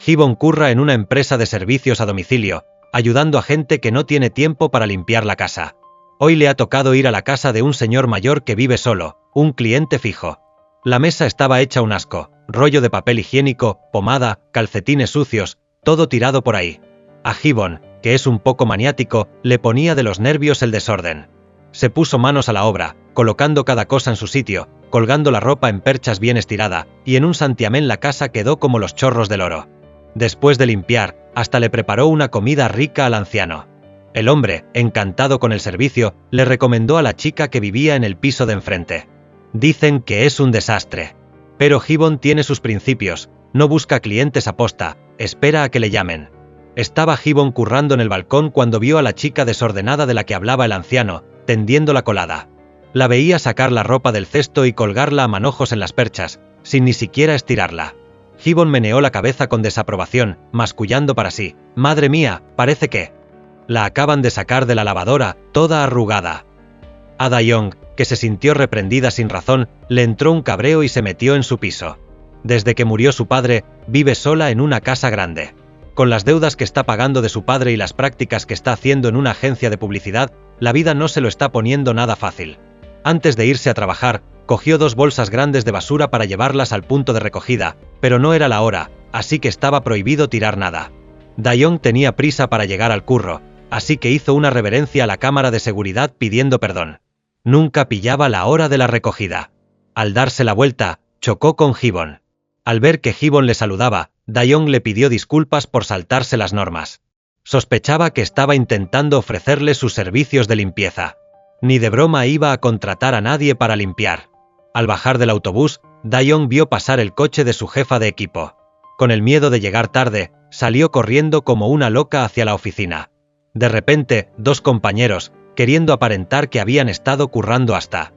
Gibbon curra en una empresa de servicios a domicilio, ayudando a gente que no tiene tiempo para limpiar la casa. Hoy le ha tocado ir a la casa de un señor mayor que vive solo, un cliente fijo. La mesa estaba hecha un asco, rollo de papel higiénico, pomada, calcetines sucios, todo tirado por ahí. A Gibbon, que es un poco maniático, le ponía de los nervios el desorden. Se puso manos a la obra, colocando cada cosa en su sitio, colgando la ropa en perchas bien estirada, y en un santiamén la casa quedó como los chorros del oro. Después de limpiar, hasta le preparó una comida rica al anciano. El hombre, encantado con el servicio, le recomendó a la chica que vivía en el piso de enfrente. Dicen que es un desastre. Pero Gibbon tiene sus principios, no busca clientes aposta, espera a que le llamen. Estaba Gibbon currando en el balcón cuando vio a la chica desordenada de la que hablaba el anciano, tendiendo la colada. La veía sacar la ropa del cesto y colgarla a manojos en las perchas, sin ni siquiera estirarla. Gibbon meneó la cabeza con desaprobación, mascullando para sí. «Madre mía, parece que la acaban de sacar de la lavadora, toda arrugada». A Da-young, que se sintió reprendida sin razón, le entró un cabreo y se metió en su piso. Desde que murió su padre, vive sola en una casa grande. Con las deudas que está pagando de su padre y las prácticas que está haciendo en una agencia de publicidad, la vida no se lo está poniendo nada fácil. Antes de irse a trabajar, cogió 2 bolsas grandes de basura para llevarlas al punto de recogida, pero no era la hora, así que estaba prohibido tirar nada. Da-young tenía prisa para llegar al curro, así que hizo una reverencia a la cámara de seguridad pidiendo perdón. Nunca pillaba la hora de la recogida. Al darse la vuelta, chocó con Gibbon. Al ver que Gibbon le saludaba, Da-young le pidió disculpas por saltarse las normas. Sospechaba que estaba intentando ofrecerle sus servicios de limpieza. Ni de broma iba a contratar a nadie para limpiar. Al bajar del autobús, Da-young vio pasar el coche de su jefa de equipo. Con el miedo de llegar tarde, salió corriendo como una loca hacia la oficina. De repente, 2 compañeros, queriendo aparentar que habían estado currando hasta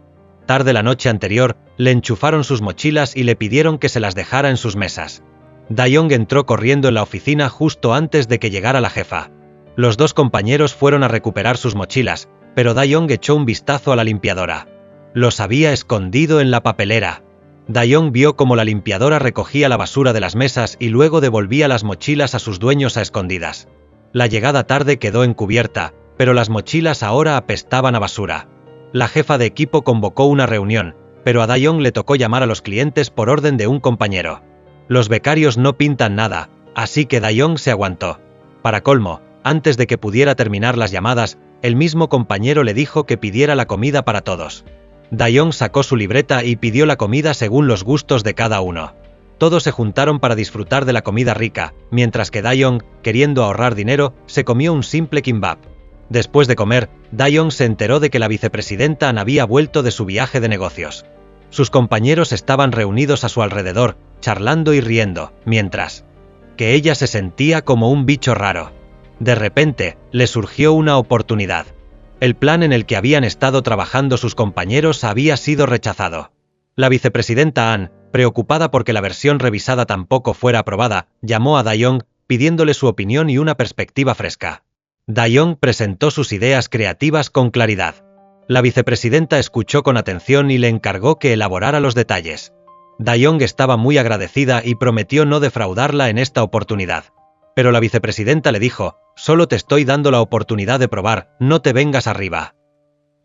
tarde la noche anterior, le enchufaron sus mochilas y le pidieron que se las dejara en sus mesas. Da-young entró corriendo en la oficina justo antes de que llegara la jefa. Los 2 compañeros fueron a recuperar sus mochilas, pero Da-young echó un vistazo a la limpiadora. Los había escondido en la papelera. Da-young vio cómo la limpiadora recogía la basura de las mesas y luego devolvía las mochilas a sus dueños a escondidas. La llegada tarde quedó encubierta, pero las mochilas ahora apestaban a basura. La jefa de equipo convocó una reunión, pero a Da-young le tocó llamar a los clientes por orden de un compañero. Los becarios no pintan nada, así que Da-young se aguantó. Para colmo, antes de que pudiera terminar las llamadas, el mismo compañero le dijo que pidiera la comida para todos. Da-young sacó su libreta y pidió la comida según los gustos de cada uno. Todos se juntaron para disfrutar de la comida rica, mientras que Da-young, queriendo ahorrar dinero, se comió un simple kimbap. Después de comer, Da-young se enteró de que la vicepresidenta An había vuelto de su viaje de negocios. Sus compañeros estaban reunidos a su alrededor, charlando y riendo, mientras que ella se sentía como un bicho raro. De repente, le surgió una oportunidad. El plan en el que habían estado trabajando sus compañeros había sido rechazado. La vicepresidenta An, preocupada porque la versión revisada tampoco fuera aprobada, llamó a Da-young, pidiéndole su opinión y una perspectiva fresca. Da-young presentó sus ideas creativas con claridad. La vicepresidenta escuchó con atención y le encargó que elaborara los detalles. Da-young estaba muy agradecida y prometió no defraudarla en esta oportunidad. Pero la vicepresidenta le dijo: «Solo te estoy dando la oportunidad de probar, no te vengas arriba».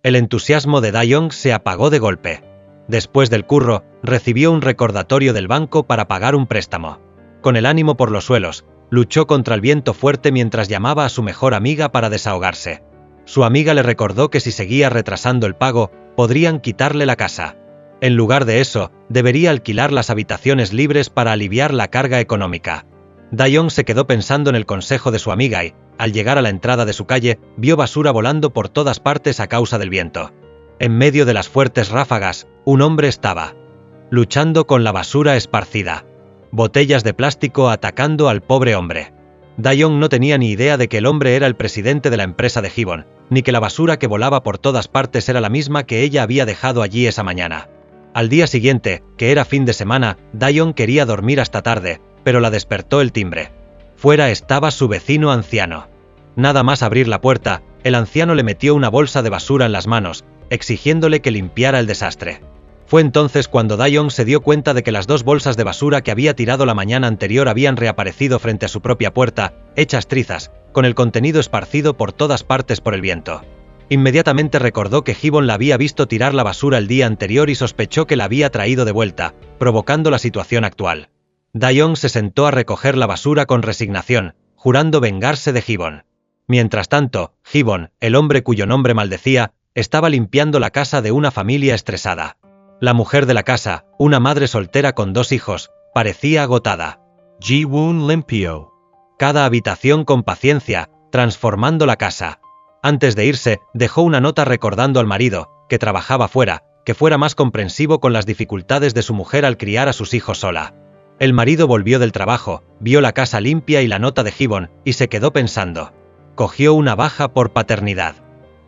El entusiasmo de Da-young se apagó de golpe. Después del curro, recibió un recordatorio del banco para pagar un préstamo. Con el ánimo por los suelos, luchó contra el viento fuerte mientras llamaba a su mejor amiga para desahogarse. Su amiga le recordó que si seguía retrasando el pago, podrían quitarle la casa. En lugar de eso, debería alquilar las habitaciones libres para aliviar la carga económica. Da-young se quedó pensando en el consejo de su amiga y, al llegar a la entrada de su calle, vio basura volando por todas partes a causa del viento. En medio de las fuertes ráfagas, un hombre estaba luchando con la basura esparcida. Botellas de plástico atacando al pobre hombre. Da-young no tenía ni idea de que el hombre era el presidente de la empresa de Gibbon, ni que la basura que volaba por todas partes era la misma que ella había dejado allí esa mañana. Al día siguiente, que era fin de semana, Da-young quería dormir hasta tarde, pero la despertó el timbre. Fuera estaba su vecino anciano. Nada más abrir la puerta, el anciano le metió una bolsa de basura en las manos, exigiéndole que limpiara el desastre. Fue entonces cuando Dae-young se dio cuenta de que las 2 bolsas de basura que había tirado la mañana anterior habían reaparecido frente a su propia puerta, hechas trizas, con el contenido esparcido por todas partes por el viento. Inmediatamente recordó que Hee-bon la había visto tirar la basura el día anterior y sospechó que la había traído de vuelta, provocando la situación actual. Dae-young se sentó a recoger la basura con resignación, jurando vengarse de Hee-bon. Mientras tanto, Hee-bon, el hombre cuyo nombre maldecía, estaba limpiando la casa de una familia estresada. La mujer de la casa, una madre soltera con 2 hijos, parecía agotada. Ji-woon limpió cada habitación con paciencia, transformando la casa. Antes de irse, dejó una nota recordando al marido, que trabajaba fuera, que fuera más comprensivo con las dificultades de su mujer al criar a sus hijos sola. El marido volvió del trabajo, vio la casa limpia y la nota de Hee-bon, y se quedó pensando. Cogió una baja por paternidad.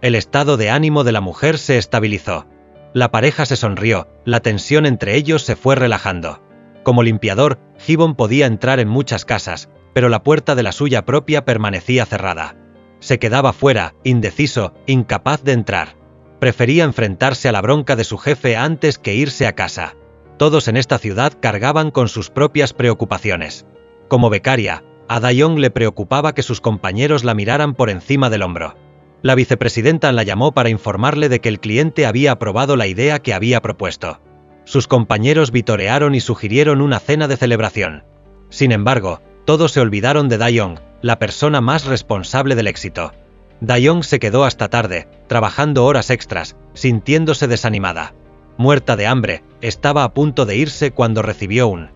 El estado de ánimo de la mujer se estabilizó. La pareja se sonrió, la tensión entre ellos se fue relajando. Como limpiador, Hee-bon podía entrar en muchas casas, pero la puerta de la suya propia permanecía cerrada. Se quedaba fuera, indeciso, incapaz de entrar. Prefería enfrentarse a la bronca de su jefe antes que irse a casa. Todos en esta ciudad cargaban con sus propias preocupaciones. Como becaria, a Dae-young le preocupaba que sus compañeros la miraran por encima del hombro. La vicepresidenta la llamó para informarle de que el cliente había aprobado la idea que había propuesto. Sus compañeros vitorearon y sugirieron una cena de celebración. Sin embargo, todos se olvidaron de Dae-young, la persona más responsable del éxito. Dae-young se quedó hasta tarde, trabajando horas extras, sintiéndose desanimada. Muerta de hambre, estaba a punto de irse cuando recibió un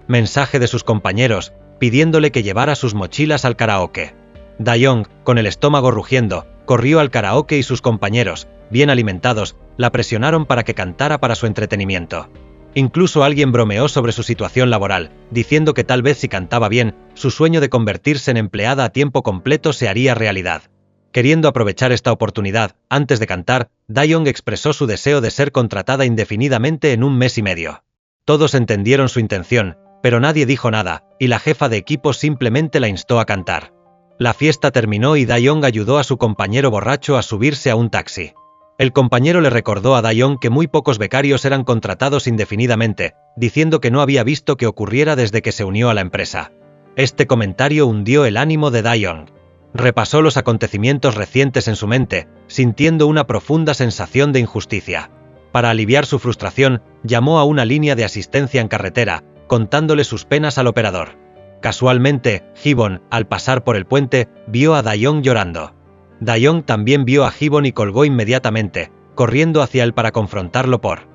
mensaje de sus compañeros, pidiéndole que llevara sus mochilas al karaoke. Dae-young, con el estómago rugiendo, corrió al karaoke y sus compañeros, bien alimentados, la presionaron para que cantara para su entretenimiento. Incluso alguien bromeó sobre su situación laboral, diciendo que tal vez si cantaba bien, su sueño de convertirse en empleada a tiempo completo se haría realidad. Queriendo aprovechar esta oportunidad, antes de cantar, Dae-young expresó su deseo de ser contratada indefinidamente en 1 mes y medio. Todos entendieron su intención, pero nadie dijo nada, y la jefa de equipo simplemente la instó a cantar. La fiesta terminó y Dae-young ayudó a su compañero borracho a subirse a un taxi. El compañero le recordó a Dae-young que muy pocos becarios eran contratados indefinidamente, diciendo que no había visto que ocurriera desde que se unió a la empresa. Este comentario hundió el ánimo de Dae-young. Repasó los acontecimientos recientes en su mente, sintiendo una profunda sensación de injusticia. Para aliviar su frustración, llamó a una línea de asistencia en carretera, contándole sus penas al operador. Casualmente, Hee-bon, al pasar por el puente, vio a Dae-young llorando. Dae-young también vio a Hee-bon y colgó inmediatamente, corriendo hacia él para confrontarlo por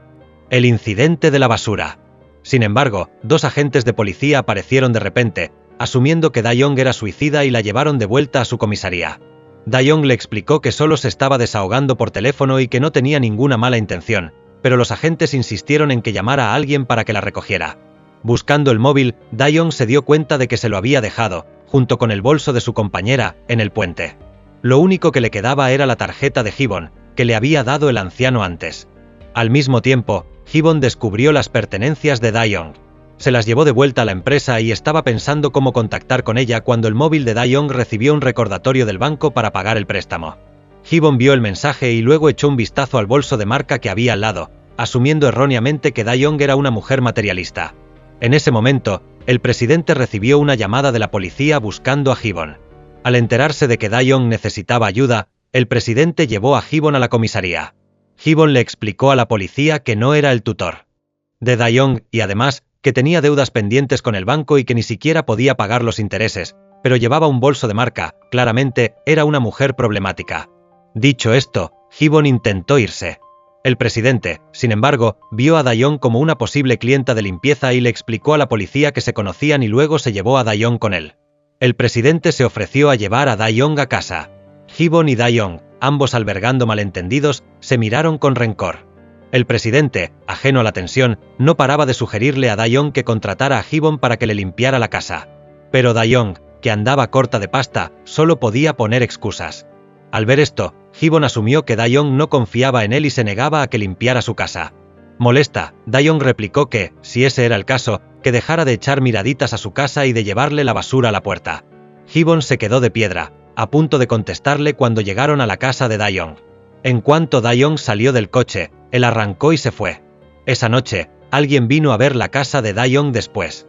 el incidente de la basura. Sin embargo, 2 agentes de policía aparecieron de repente, asumiendo que Dae-young era suicida y la llevaron de vuelta a su comisaría. Dae-young le explicó que solo se estaba desahogando por teléfono y que no tenía ninguna mala intención, pero los agentes insistieron en que llamara a alguien para que la recogiera. Buscando el móvil, Dae-young se dio cuenta de que se lo había dejado, junto con el bolso de su compañera, en el puente. Lo único que le quedaba era la tarjeta de Hee-bon, que le había dado el anciano antes. Al mismo tiempo, Hee-bon descubrió las pertenencias de Dae-young. Se las llevó de vuelta a la empresa y estaba pensando cómo contactar con ella cuando el móvil de Dae-young recibió un recordatorio del banco para pagar el préstamo. Hee-bon vio el mensaje y luego echó un vistazo al bolso de marca que había al lado, asumiendo erróneamente que Dae-young era una mujer materialista. En ese momento, el presidente recibió una llamada de la policía buscando a Hee-bon. Al enterarse de que Dae-young necesitaba ayuda, el presidente llevó a Hee-bon a la comisaría. Hee-bon le explicó a la policía que no era el tutor de Dae-young y además, que tenía deudas pendientes con el banco y que ni siquiera podía pagar los intereses, pero llevaba un bolso de marca, claramente, era una mujer problemática. Dicho esto, Hee-bon intentó irse. El presidente, sin embargo, vio a Dae-young como una posible clienta de limpieza y le explicó a la policía que se conocían y luego se llevó a Dae-young con él. El presidente se ofreció a llevar a Dae-young a casa. Hee-bon y Dae-young, ambos albergando malentendidos, se miraron con rencor. El presidente, ajeno a la tensión, no paraba de sugerirle a Dae-young que contratara a Hee-bon para que le limpiara la casa. Pero Dae-young, que andaba corta de pasta, solo podía poner excusas. Al ver esto, Hee-bon asumió que Dae-young no confiaba en él y se negaba a que limpiara su casa. Molesta, Dae-young replicó que, si ese era el caso, que dejara de echar miraditas a su casa y de llevarle la basura a la puerta. Hee-bon se quedó de piedra, a punto de contestarle cuando llegaron a la casa de Dae-young. En cuanto Dae-young salió del coche, él arrancó y se fue. Esa noche, alguien vino a ver la casa de Dae-young después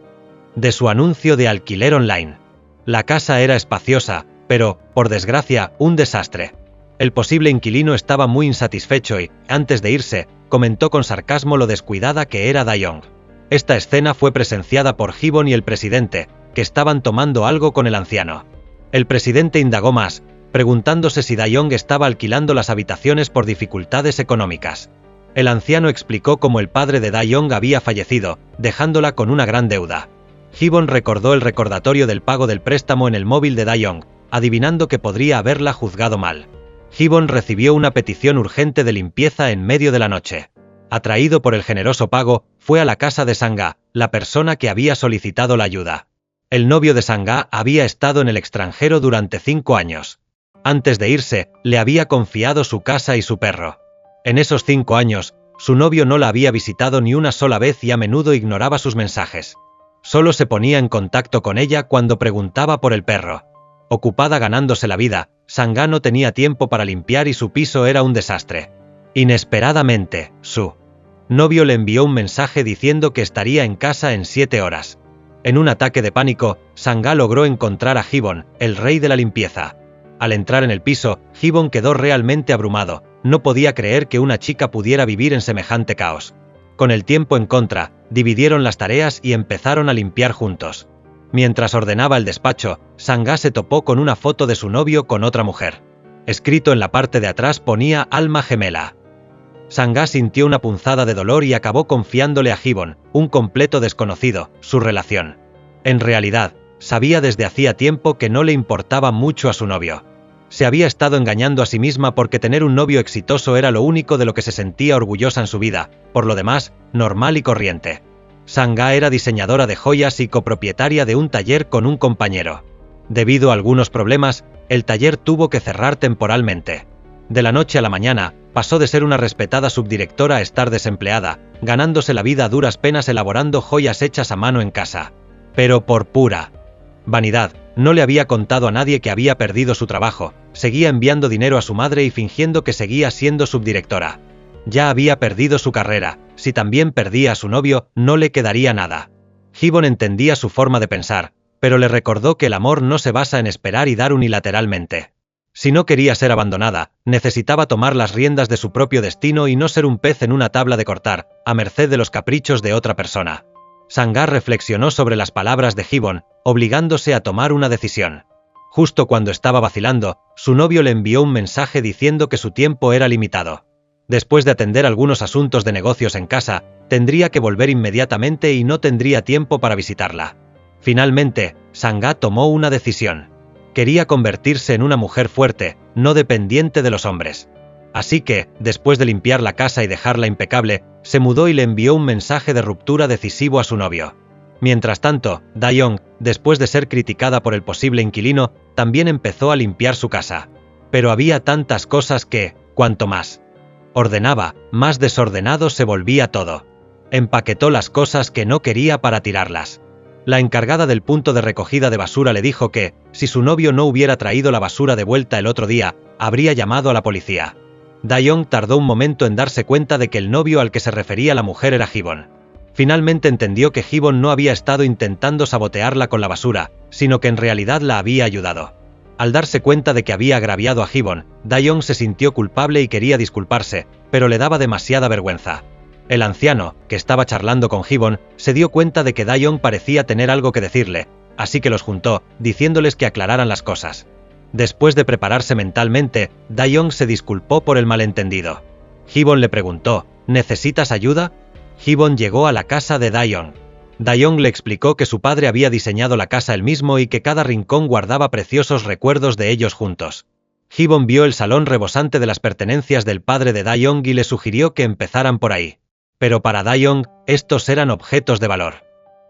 de su anuncio de alquiler online. La casa era espaciosa, pero, por desgracia, un desastre. El posible inquilino estaba muy insatisfecho y, antes de irse, comentó con sarcasmo lo descuidada que era Dae-young. Esta escena fue presenciada por Hee-bon y el presidente, que estaban tomando algo con el anciano. El presidente indagó más, preguntándose si Dae-young estaba alquilando las habitaciones por dificultades económicas. El anciano explicó cómo el padre de Dae-young había fallecido, dejándola con una gran deuda. Hee-bon recordó el recordatorio del pago del préstamo en el móvil de Dae-young, adivinando que podría haberla juzgado mal. Hee-bon recibió una petición urgente de limpieza en medio de la noche. Atraído por el generoso pago, fue a la casa de Sang-ga, la persona que había solicitado la ayuda. El novio de Sang-ga había estado en el extranjero durante 5 años. Antes de irse, le había confiado su casa y su perro. En esos 5 años, su novio no la había visitado ni una sola vez y a menudo ignoraba sus mensajes. Solo se ponía en contacto con ella cuando preguntaba por el perro. Ocupada ganándose la vida, Sang-ga no tenía tiempo para limpiar y su piso era un desastre. Inesperadamente, su novio le envió un mensaje diciendo que estaría en casa en 7 horas. En un ataque de pánico, Sang-ga logró encontrar a Hee-bon, el rey de la limpieza. Al entrar en el piso, Hee-bon quedó realmente abrumado, no podía creer que una chica pudiera vivir en semejante caos. Con el tiempo en contra, dividieron las tareas y empezaron a limpiar juntos. Mientras ordenaba el despacho, Sang-ga se topó con una foto de su novio con otra mujer. Escrito en la parte de atrás ponía alma gemela. Sang-ga sintió una punzada de dolor y acabó confiándole a Hee-bon, un completo desconocido, su relación. En realidad, sabía desde hacía tiempo que no le importaba mucho a su novio. Se había estado engañando a sí misma porque tener un novio exitoso era lo único de lo que se sentía orgullosa en su vida, por lo demás, normal y corriente. Sang-ga era diseñadora de joyas y copropietaria de un taller con un compañero. Debido a algunos problemas, el taller tuvo que cerrar temporalmente. De la noche a la mañana, pasó de ser una respetada subdirectora a estar desempleada, ganándose la vida a duras penas elaborando joyas hechas a mano en casa. Pero por pura vanidad, no le había contado a nadie que había perdido su trabajo, seguía enviando dinero a su madre y fingiendo que seguía siendo subdirectora. Ya había perdido su carrera, si también perdía a su novio, no le quedaría nada. Hee-bon entendía su forma de pensar, pero le recordó que el amor no se basa en esperar y dar unilateralmente. Si no quería ser abandonada, necesitaba tomar las riendas de su propio destino y no ser un pez en una tabla de cortar, a merced de los caprichos de otra persona. Sang-ga reflexionó sobre las palabras de Hee-bon, obligándose a tomar una decisión. Justo cuando estaba vacilando, su novio le envió un mensaje diciendo que su tiempo era limitado. Después de atender algunos asuntos de negocios en casa, tendría que volver inmediatamente y no tendría tiempo para visitarla. Finalmente, Sang-ga tomó una decisión. Quería convertirse en una mujer fuerte, no dependiente de los hombres. Así que, después de limpiar la casa y dejarla impecable, se mudó y le envió un mensaje de ruptura decisivo a su novio. Mientras tanto, Dae-young, después de ser criticada por el posible inquilino, también empezó a limpiar su casa. Pero había tantas cosas que, cuanto más ordenaba, más desordenado se volvía todo. Empaquetó las cosas que no quería para tirarlas. La encargada del punto de recogida de basura le dijo que, si su novio no hubiera traído la basura de vuelta el otro día, habría llamado a la policía. Dae-young tardó un momento en darse cuenta de que el novio al que se refería la mujer era Hee-bon. Finalmente entendió que Hee-bon no había estado intentando sabotearla con la basura, sino que en realidad la había ayudado. Al darse cuenta de que había agraviado a Hee-bon, Dae-young se sintió culpable y quería disculparse, pero le daba demasiada vergüenza. El anciano, que estaba charlando con Hee-bon, se dio cuenta de que Dae-young parecía tener algo que decirle, así que los juntó, diciéndoles que aclararan las cosas. Después de prepararse mentalmente, Dae-young se disculpó por el malentendido. Hee-bon le preguntó, ¿necesitas ayuda? Hee-bon llegó a la casa de Dae-young. Dae-young le explicó que su padre había diseñado la casa él mismo y que cada rincón guardaba preciosos recuerdos de ellos juntos. Hee-bon vio el salón rebosante de las pertenencias del padre de Dae-young y le sugirió que empezaran por ahí. Pero para Dae-young, estos eran objetos de valor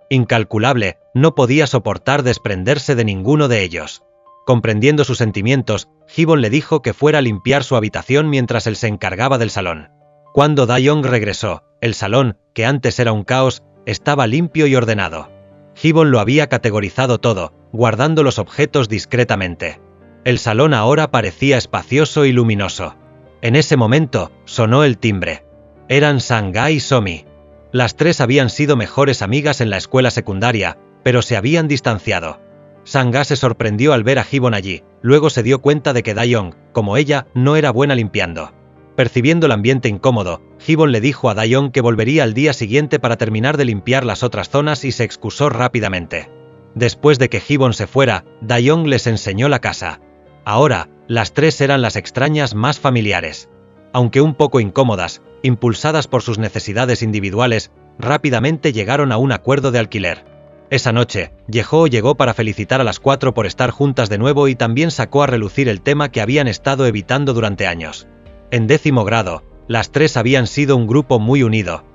incalculable, no podía soportar desprenderse de ninguno de ellos. Comprendiendo sus sentimientos, Hee-bon le dijo que fuera a limpiar su habitación mientras él se encargaba del salón. Cuando Dae-young regresó, el salón, que antes era un caos, estaba limpio y ordenado. Hee-bon lo había categorizado todo, guardando los objetos discretamente. El salón ahora parecía espacioso y luminoso. En ese momento, sonó el timbre. Eran Sang-ga y Somi. Las tres habían sido mejores amigas en la escuela secundaria, pero se habían distanciado. Sang-ha se sorprendió al ver a Hee-bon allí, luego se dio cuenta de que Dae-young, como ella, no era buena limpiando. Percibiendo el ambiente incómodo, Hee-bon le dijo a Dae-young que volvería al día siguiente para terminar de limpiar las otras zonas y se excusó rápidamente. Después de que Hee-bon se fuera, Dae-young les enseñó la casa. Ahora, las tres eran las extrañas más familiares. Aunque un poco incómodas, impulsadas por sus necesidades individuales, rápidamente llegaron a un acuerdo de alquiler. Esa noche, Yehoo llegó para felicitar a las cuatro por estar juntas de nuevo y también sacó a relucir el tema que habían estado evitando durante años. En 10º grado, las tres habían sido un grupo muy unido,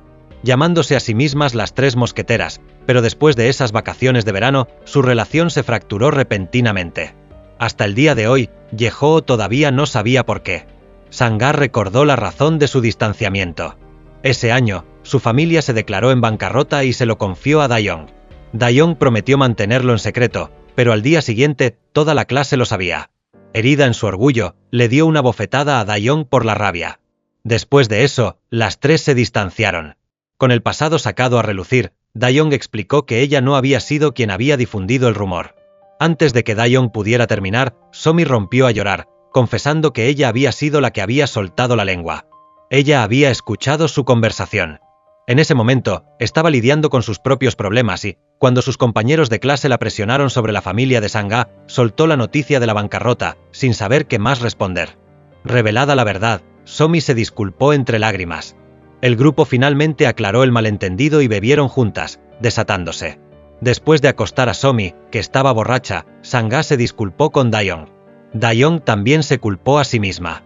llamándose a sí mismas las tres mosqueteras, pero después de esas vacaciones de verano, su relación se fracturó repentinamente. Hasta el día de hoy, Yehoo todavía no sabía por qué. Sang-ha recordó la razón de su distanciamiento. Ese año, su familia se declaró en bancarrota y se lo confió a Dae-young. Dae-young prometió mantenerlo en secreto, pero al día siguiente, toda la clase lo sabía. Herida en su orgullo, le dio una bofetada a Dae-young por la rabia. Después de eso, las tres se distanciaron. Con el pasado sacado a relucir, Dae-young explicó que ella no había sido quien había difundido el rumor. Antes de que Dae-young pudiera terminar, Somi rompió a llorar, confesando que ella había sido la que había soltado la lengua. Ella había escuchado su conversación. En ese momento, estaba lidiando con sus propios problemas y, cuando sus compañeros de clase la presionaron sobre la familia de Sang-ha, soltó la noticia de la bancarrota, sin saber qué más responder. Revelada la verdad, Somi se disculpó entre lágrimas. El grupo finalmente aclaró el malentendido y bebieron juntas, desatándose. Después de acostar a Somi, que estaba borracha, Sang-ha se disculpó con Dae-young. Dae-young también se culpó a sí misma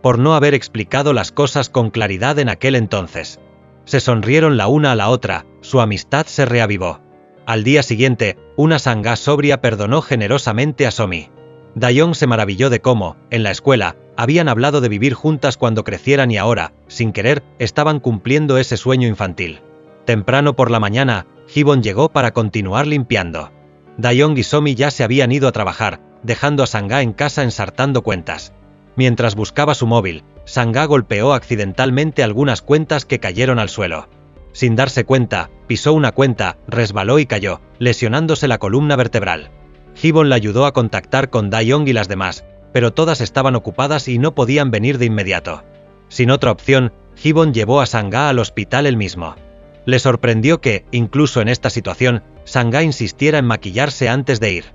por no haber explicado las cosas con claridad en aquel entonces. Se sonrieron la una a la otra, su amistad se reavivó. Al día siguiente, una Sang-ha sobria perdonó generosamente a Somi. Dae-young se maravilló de cómo, en la escuela, habían hablado de vivir juntas cuando crecieran y ahora, sin querer, estaban cumpliendo ese sueño infantil. Temprano por la mañana, Hee-bon llegó para continuar limpiando. Dae-young y Somi ya se habían ido a trabajar, dejando a Sang-ha en casa ensartando cuentas. Mientras buscaba su móvil, Sang-ha golpeó accidentalmente algunas cuentas que cayeron al suelo. Sin darse cuenta, pisó una cuenta, resbaló y cayó, lesionándose la columna vertebral. Hee-bon la ayudó a contactar con Dae-young y las demás, pero todas estaban ocupadas y no podían venir de inmediato. Sin otra opción, Hee-bon llevó a Sang-ha al hospital él mismo. Le sorprendió que, incluso en esta situación, Sang-ha insistiera en maquillarse antes de ir.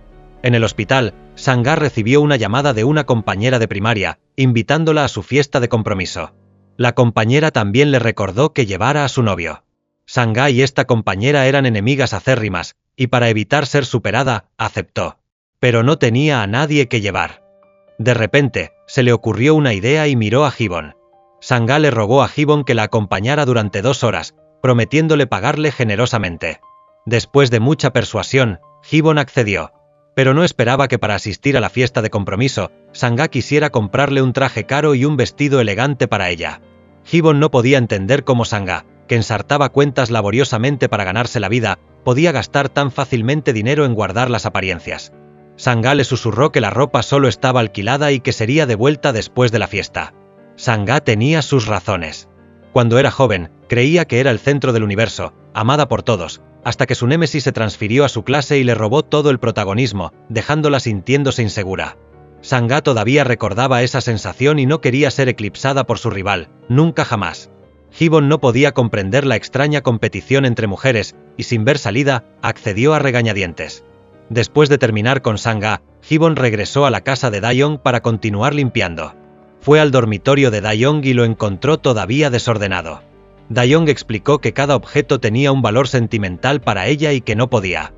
En el hospital, Sang-ha recibió una llamada de una compañera de primaria, invitándola a su fiesta de compromiso. La compañera también le recordó que llevara a su novio. Sang-ha y esta compañera eran enemigas acérrimas, y para evitar ser superada, aceptó. Pero no tenía a nadie que llevar. De repente, se le ocurrió una idea y miró a Hee-bon. Sang-ha le rogó a Hee-bon que la acompañara durante 2 horas, prometiéndole pagarle generosamente. Después de mucha persuasión, Hee-bon accedió. Pero no esperaba que para asistir a la fiesta de compromiso, Sang-ha quisiera comprarle un traje caro y un vestido elegante para ella. Hee-bon no podía entender cómo Sang-ha, que ensartaba cuentas laboriosamente para ganarse la vida, podía gastar tan fácilmente dinero en guardar las apariencias. Sang-ha le susurró que la ropa solo estaba alquilada y que sería devuelta después de la fiesta. Sang-ha tenía sus razones. Cuando era joven, creía que era el centro del universo, amada por todos, hasta que su némesis se transfirió a su clase y le robó todo el protagonismo, dejándola sintiéndose insegura. Sang-ha todavía recordaba esa sensación y no quería ser eclipsada por su rival, nunca jamás. Hee-bon no podía comprender la extraña competición entre mujeres, y sin ver salida, accedió a regañadientes. Después de terminar con Sang-ha, Hee-bon regresó a la casa de Dae-young para continuar limpiando. Fue al dormitorio de Dae-young y lo encontró todavía desordenado. Dae-young explicó que cada objeto tenía un valor sentimental para ella y que no podía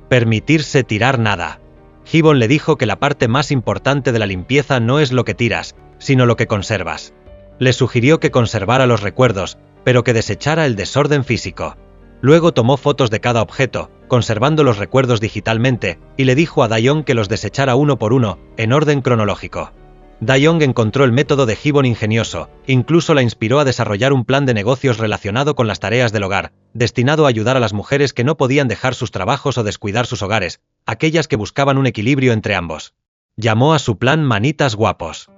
permitirse tirar nada. Hee-bon le dijo que la parte más importante de la limpieza no es lo que tiras, sino lo que conservas. Le sugirió que conservara los recuerdos, pero que desechara el desorden físico. Luego tomó fotos de cada objeto, conservando los recuerdos digitalmente, y le dijo a Dae-young que los desechara uno por uno, en orden cronológico. Dae-young encontró el método de Hee-bon ingenioso, incluso la inspiró a desarrollar un plan de negocios relacionado con las tareas del hogar, destinado a ayudar a las mujeres que no podían dejar sus trabajos o descuidar sus hogares, aquellas que buscaban un equilibrio entre ambos. Llamó a su plan Manitas Guapos.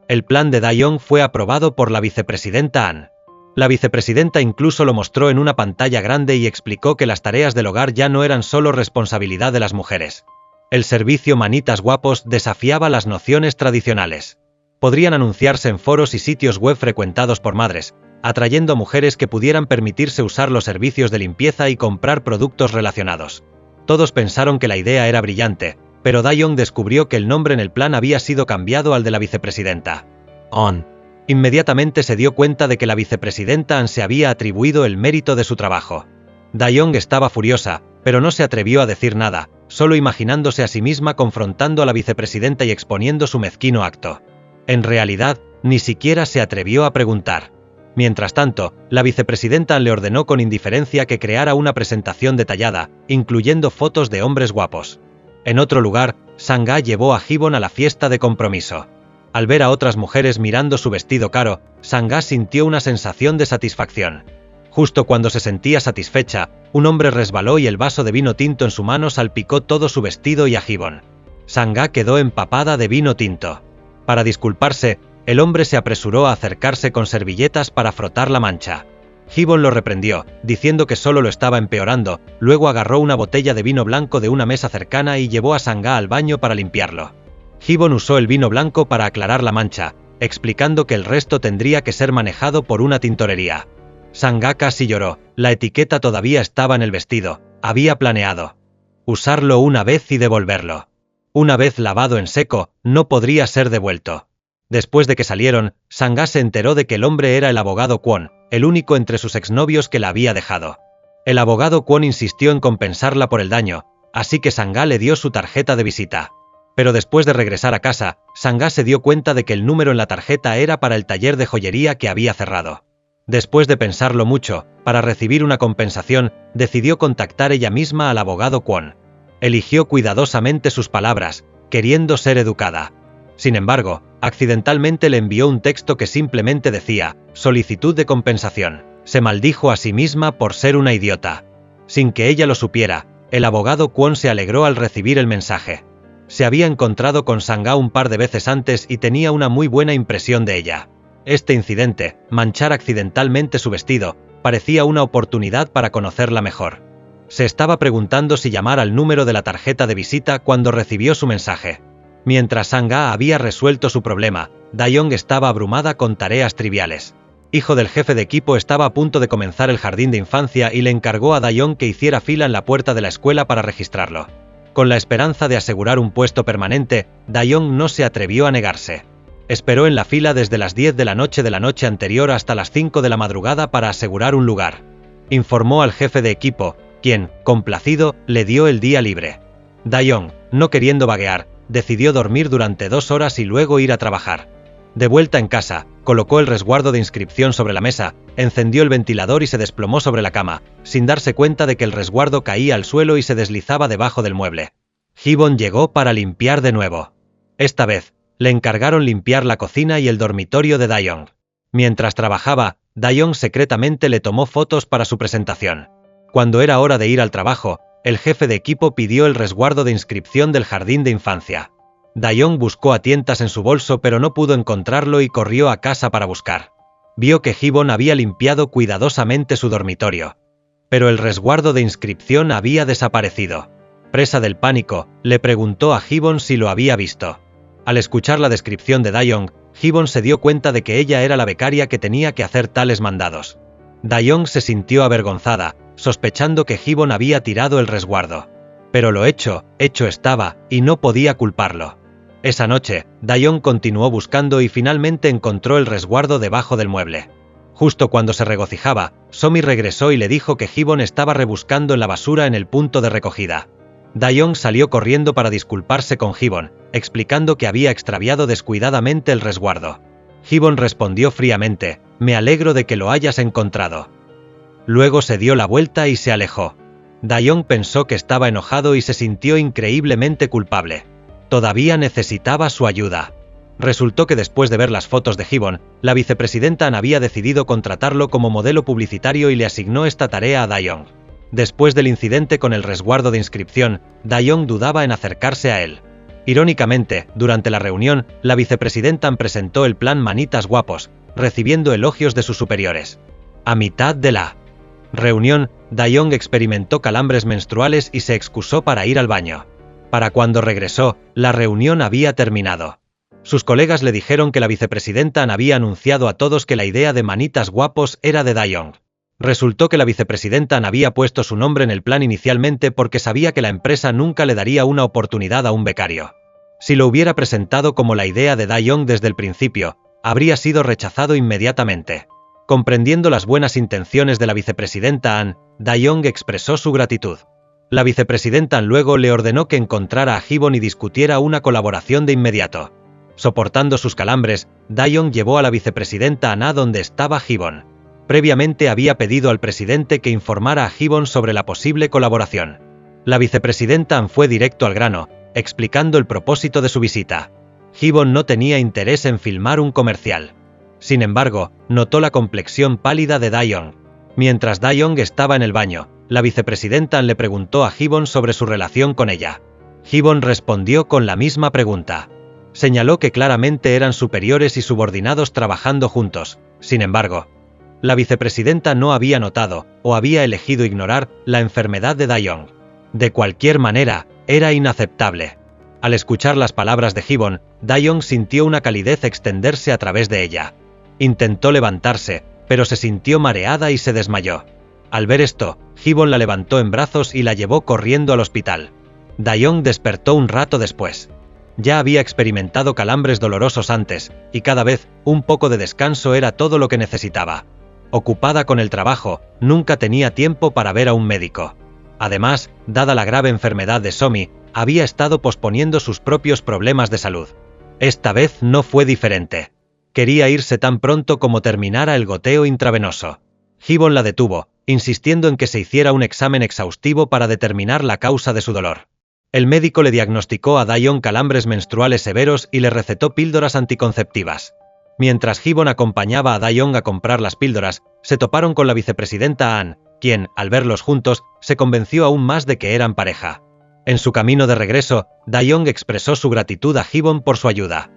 El plan de Dae-young fue aprobado por la vicepresidenta An. La vicepresidenta incluso lo mostró en una pantalla grande y explicó que las tareas del hogar ya no eran solo responsabilidad de las mujeres. El servicio Manitas Guapos desafiaba las nociones tradicionales. Podrían anunciarse en foros y sitios web frecuentados por madres, atrayendo a mujeres que pudieran permitirse usar los servicios de limpieza y comprar productos relacionados. Todos pensaron que la idea era brillante, pero Dae-jong descubrió que el nombre en el plan había sido cambiado al de la vicepresidenta. On. Inmediatamente se dio cuenta de que la vicepresidenta An se había atribuido el mérito de su trabajo. Dae-jong estaba furiosa, pero no se atrevió a decir nada, solo imaginándose a sí misma confrontando a la vicepresidenta y exponiendo su mezquino acto. En realidad, ni siquiera se atrevió a preguntar. Mientras tanto, la vicepresidenta An le ordenó con indiferencia que creara una presentación detallada, incluyendo fotos de hombres guapos. En otro lugar, Sang-ha llevó a Hee-bon a la fiesta de compromiso. Al ver a otras mujeres mirando su vestido caro, Sang-ha sintió una sensación de satisfacción. Justo cuando se sentía satisfecha, un hombre resbaló y el vaso de vino tinto en su mano salpicó todo su vestido y a Hee-bon. Sang-ha quedó empapada de vino tinto. Para disculparse, el hombre se apresuró a acercarse con servilletas para frotar la mancha. Hee-bon lo reprendió, diciendo que solo lo estaba empeorando, luego agarró una botella de vino blanco de una mesa cercana y llevó a Sang-ha al baño para limpiarlo. Hee-bon usó el vino blanco para aclarar la mancha, explicando que el resto tendría que ser manejado por una tintorería. Sang-ha casi lloró, la etiqueta todavía estaba en el vestido, había planeado usarlo una vez y devolverlo. Una vez lavado en seco, no podría ser devuelto. Después de que salieron, Sang-ha se enteró de que el hombre era el abogado Kwon, el único entre sus exnovios que la había dejado. El abogado Kwon insistió en compensarla por el daño, así que Sang-ha le dio su tarjeta de visita. Pero después de regresar a casa, Sang-ha se dio cuenta de que el número en la tarjeta era para el taller de joyería que había cerrado. Después de pensarlo mucho, para recibir una compensación, decidió contactar ella misma al abogado Kwon. Eligió cuidadosamente sus palabras, queriendo ser educada. Sin embargo, accidentalmente le envió un texto que simplemente decía, solicitud de compensación. Se maldijo a sí misma por ser una idiota. Sin que ella lo supiera, el abogado Kwon se alegró al recibir el mensaje. Se había encontrado con Sang-ha un par de veces antes y tenía una muy buena impresión de ella. Este incidente, manchar accidentalmente su vestido, parecía una oportunidad para conocerla mejor. Se estaba preguntando si llamar al número de la tarjeta de visita cuando recibió su mensaje. Mientras Sang-ha había resuelto su problema, Dae-jong estaba abrumada con tareas triviales. Hijo del jefe de equipo estaba a punto de comenzar el jardín de infancia y le encargó a Dae-jong que hiciera fila en la puerta de la escuela para registrarlo. Con la esperanza de asegurar un puesto permanente, Dae-jong no se atrevió a negarse. Esperó en la fila desde las 10 de la noche anterior hasta las 5 de la madrugada para asegurar un lugar. Informó al jefe de equipo, quien, complacido, le dio el día libre. Dae-jong, no queriendo vaguear, decidió dormir durante 2 horas y luego ir a trabajar. De vuelta en casa, colocó el resguardo de inscripción sobre la mesa, encendió el ventilador y se desplomó sobre la cama, sin darse cuenta de que el resguardo caía al suelo y se deslizaba debajo del mueble. Hee-bon llegó para limpiar de nuevo. Esta vez, le encargaron limpiar la cocina y el dormitorio de Dae-jong. Mientras trabajaba, Dae-jong secretamente le tomó fotos para su presentación. Cuando era hora de ir al trabajo, el jefe de equipo pidió el resguardo de inscripción del jardín de infancia. Dae-jong buscó a tientas en su bolso pero no pudo encontrarlo y corrió a casa para buscar. Vio que Hee-bon había limpiado cuidadosamente su dormitorio. Pero el resguardo de inscripción había desaparecido. Presa del pánico, le preguntó a Hee-bon si lo había visto. Al escuchar la descripción de Dae-jong, Hee-bon se dio cuenta de que ella era la becaria que tenía que hacer tales mandados. Dae-jong se sintió avergonzada, sospechando que Hee-bon había tirado el resguardo. Pero lo hecho estaba, y no podía culparlo. Esa noche, Dae-jong continuó buscando y finalmente encontró el resguardo debajo del mueble. Justo cuando se regocijaba, Somi regresó y le dijo que Hee-bon estaba rebuscando en la basura en el punto de recogida. Dae-jong salió corriendo para disculparse con Hee-bon, explicando que había extraviado descuidadamente el resguardo. Hee-bon respondió fríamente, «Me alegro de que lo hayas encontrado». Luego se dio la vuelta y se alejó. Dae-jong pensó que estaba enojado y se sintió increíblemente culpable. Todavía necesitaba su ayuda. Resultó que después de ver las fotos de Hee-bon, la vicepresidenta An había decidido contratarlo como modelo publicitario y le asignó esta tarea a Dae-jong. Después del incidente con el resguardo de inscripción, Dae-jong dudaba en acercarse a él. Irónicamente, durante la reunión, la vicepresidenta An presentó el plan Manitas Guapos, recibiendo elogios de sus superiores. A mitad de la reunión, Dae-young experimentó calambres menstruales y se excusó para ir al baño. Para cuando regresó, la reunión había terminado. Sus colegas le dijeron que la vicepresidenta An había anunciado a todos que la idea de manitas guapos era de Dae-young. Resultó que la vicepresidenta An había puesto su nombre en el plan inicialmente porque sabía que la empresa nunca le daría una oportunidad a un becario. Si lo hubiera presentado como la idea de Dae-young desde el principio, habría sido rechazado inmediatamente. Comprendiendo las buenas intenciones de la vicepresidenta An, Dae-young expresó su gratitud. La vicepresidenta An luego le ordenó que encontrara a Hee-bon y discutiera una colaboración de inmediato. Soportando sus calambres, Dae-young llevó a la vicepresidenta An a donde estaba Hee-bon. Previamente había pedido al presidente que informara a Hee-bon sobre la posible colaboración. La vicepresidenta An fue directo al grano, explicando el propósito de su visita. Hee-bon no tenía interés en filmar un comercial. Sin embargo, notó la complexión pálida de Dae-young. Mientras Dae-young estaba en el baño, la vicepresidenta An le preguntó a Hee-bon sobre su relación con ella. Hee-bon respondió con la misma pregunta. Señaló que claramente eran superiores y subordinados trabajando juntos. Sin embargo, la vicepresidenta no había notado, o había elegido ignorar, la enfermedad de Dae-young. De cualquier manera, era inaceptable. Al escuchar las palabras de Hee-bon, Dae-young sintió una calidez extenderse a través de ella. Intentó levantarse, pero se sintió mareada y se desmayó. Al ver esto, Hee-bon la levantó en brazos y la llevó corriendo al hospital. Dae-young despertó un rato después. Ya había experimentado calambres dolorosos antes, y cada vez, un poco de descanso era todo lo que necesitaba. Ocupada con el trabajo, nunca tenía tiempo para ver a un médico. Además, dada la grave enfermedad de Somi, había estado posponiendo sus propios problemas de salud. Esta vez no fue diferente. Quería irse tan pronto como terminara el goteo intravenoso. Hee-bon la detuvo, insistiendo en que se hiciera un examen exhaustivo para determinar la causa de su dolor. El médico le diagnosticó a Dae-young calambres menstruales severos y le recetó píldoras anticonceptivas. Mientras Hee-bon acompañaba a Dae-young a comprar las píldoras, se toparon con la vicepresidenta An, quien, al verlos juntos, se convenció aún más de que eran pareja. En su camino de regreso, Dae-young expresó su gratitud a Hee-bon por su ayuda.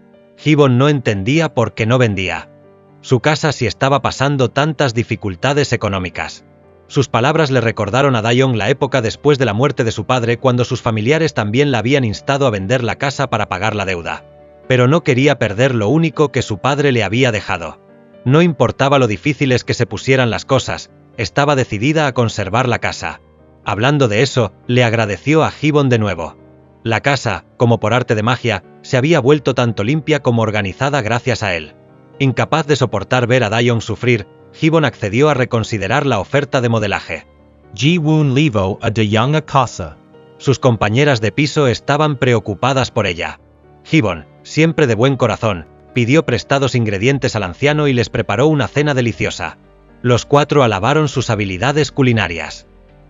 Hee-bon no entendía por qué no vendía su casa si estaba pasando tantas dificultades económicas. Sus palabras le recordaron a Dae-young la época después de la muerte de su padre, cuando sus familiares también la habían instado a vender la casa para pagar la deuda. Pero no quería perder lo único que su padre le había dejado. No importaba lo difíciles que se pusieran las cosas, estaba decidida a conservar la casa. Hablando de eso, le agradeció a Hee-bon de nuevo. La casa, como por arte de magia, se había vuelto tanto limpia como organizada gracias a él. Incapaz de soportar ver a Dae-young sufrir, Hee-bon accedió a reconsiderar la oferta de modelaje. Ji-woon levo a Dae-young a casa. Sus compañeras de piso estaban preocupadas por ella. Hee-bon, siempre de buen corazón, pidió prestados ingredientes al anciano y les preparó una cena deliciosa. Los cuatro alabaron sus habilidades culinarias.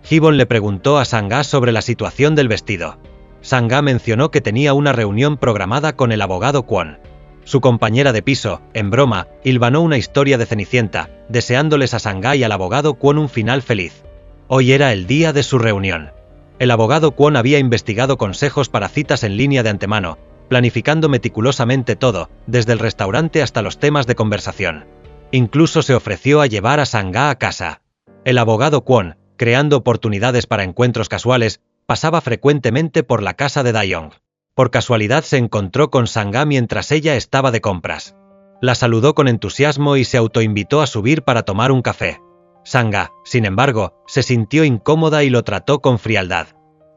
Hee-bon le preguntó a Sang-ga sobre la situación del vestido. Sang-ga mencionó que tenía una reunión programada con el abogado Kwon. Su compañera de piso, en broma, hilvanó una historia de Cenicienta, deseándoles a Sang-ga y al abogado Kwon un final feliz. Hoy era el día de su reunión. El abogado Kwon había investigado consejos para citas en línea de antemano, planificando meticulosamente todo, desde el restaurante hasta los temas de conversación. Incluso se ofreció a llevar a Sang-ga a casa. El abogado Kwon, creando oportunidades para encuentros casuales, pasaba frecuentemente por la casa de Dae-young. Por casualidad se encontró con Sang-ga mientras ella estaba de compras. La saludó con entusiasmo y se autoinvitó a subir para tomar un café. Sang-ga, sin embargo, se sintió incómoda y lo trató con frialdad.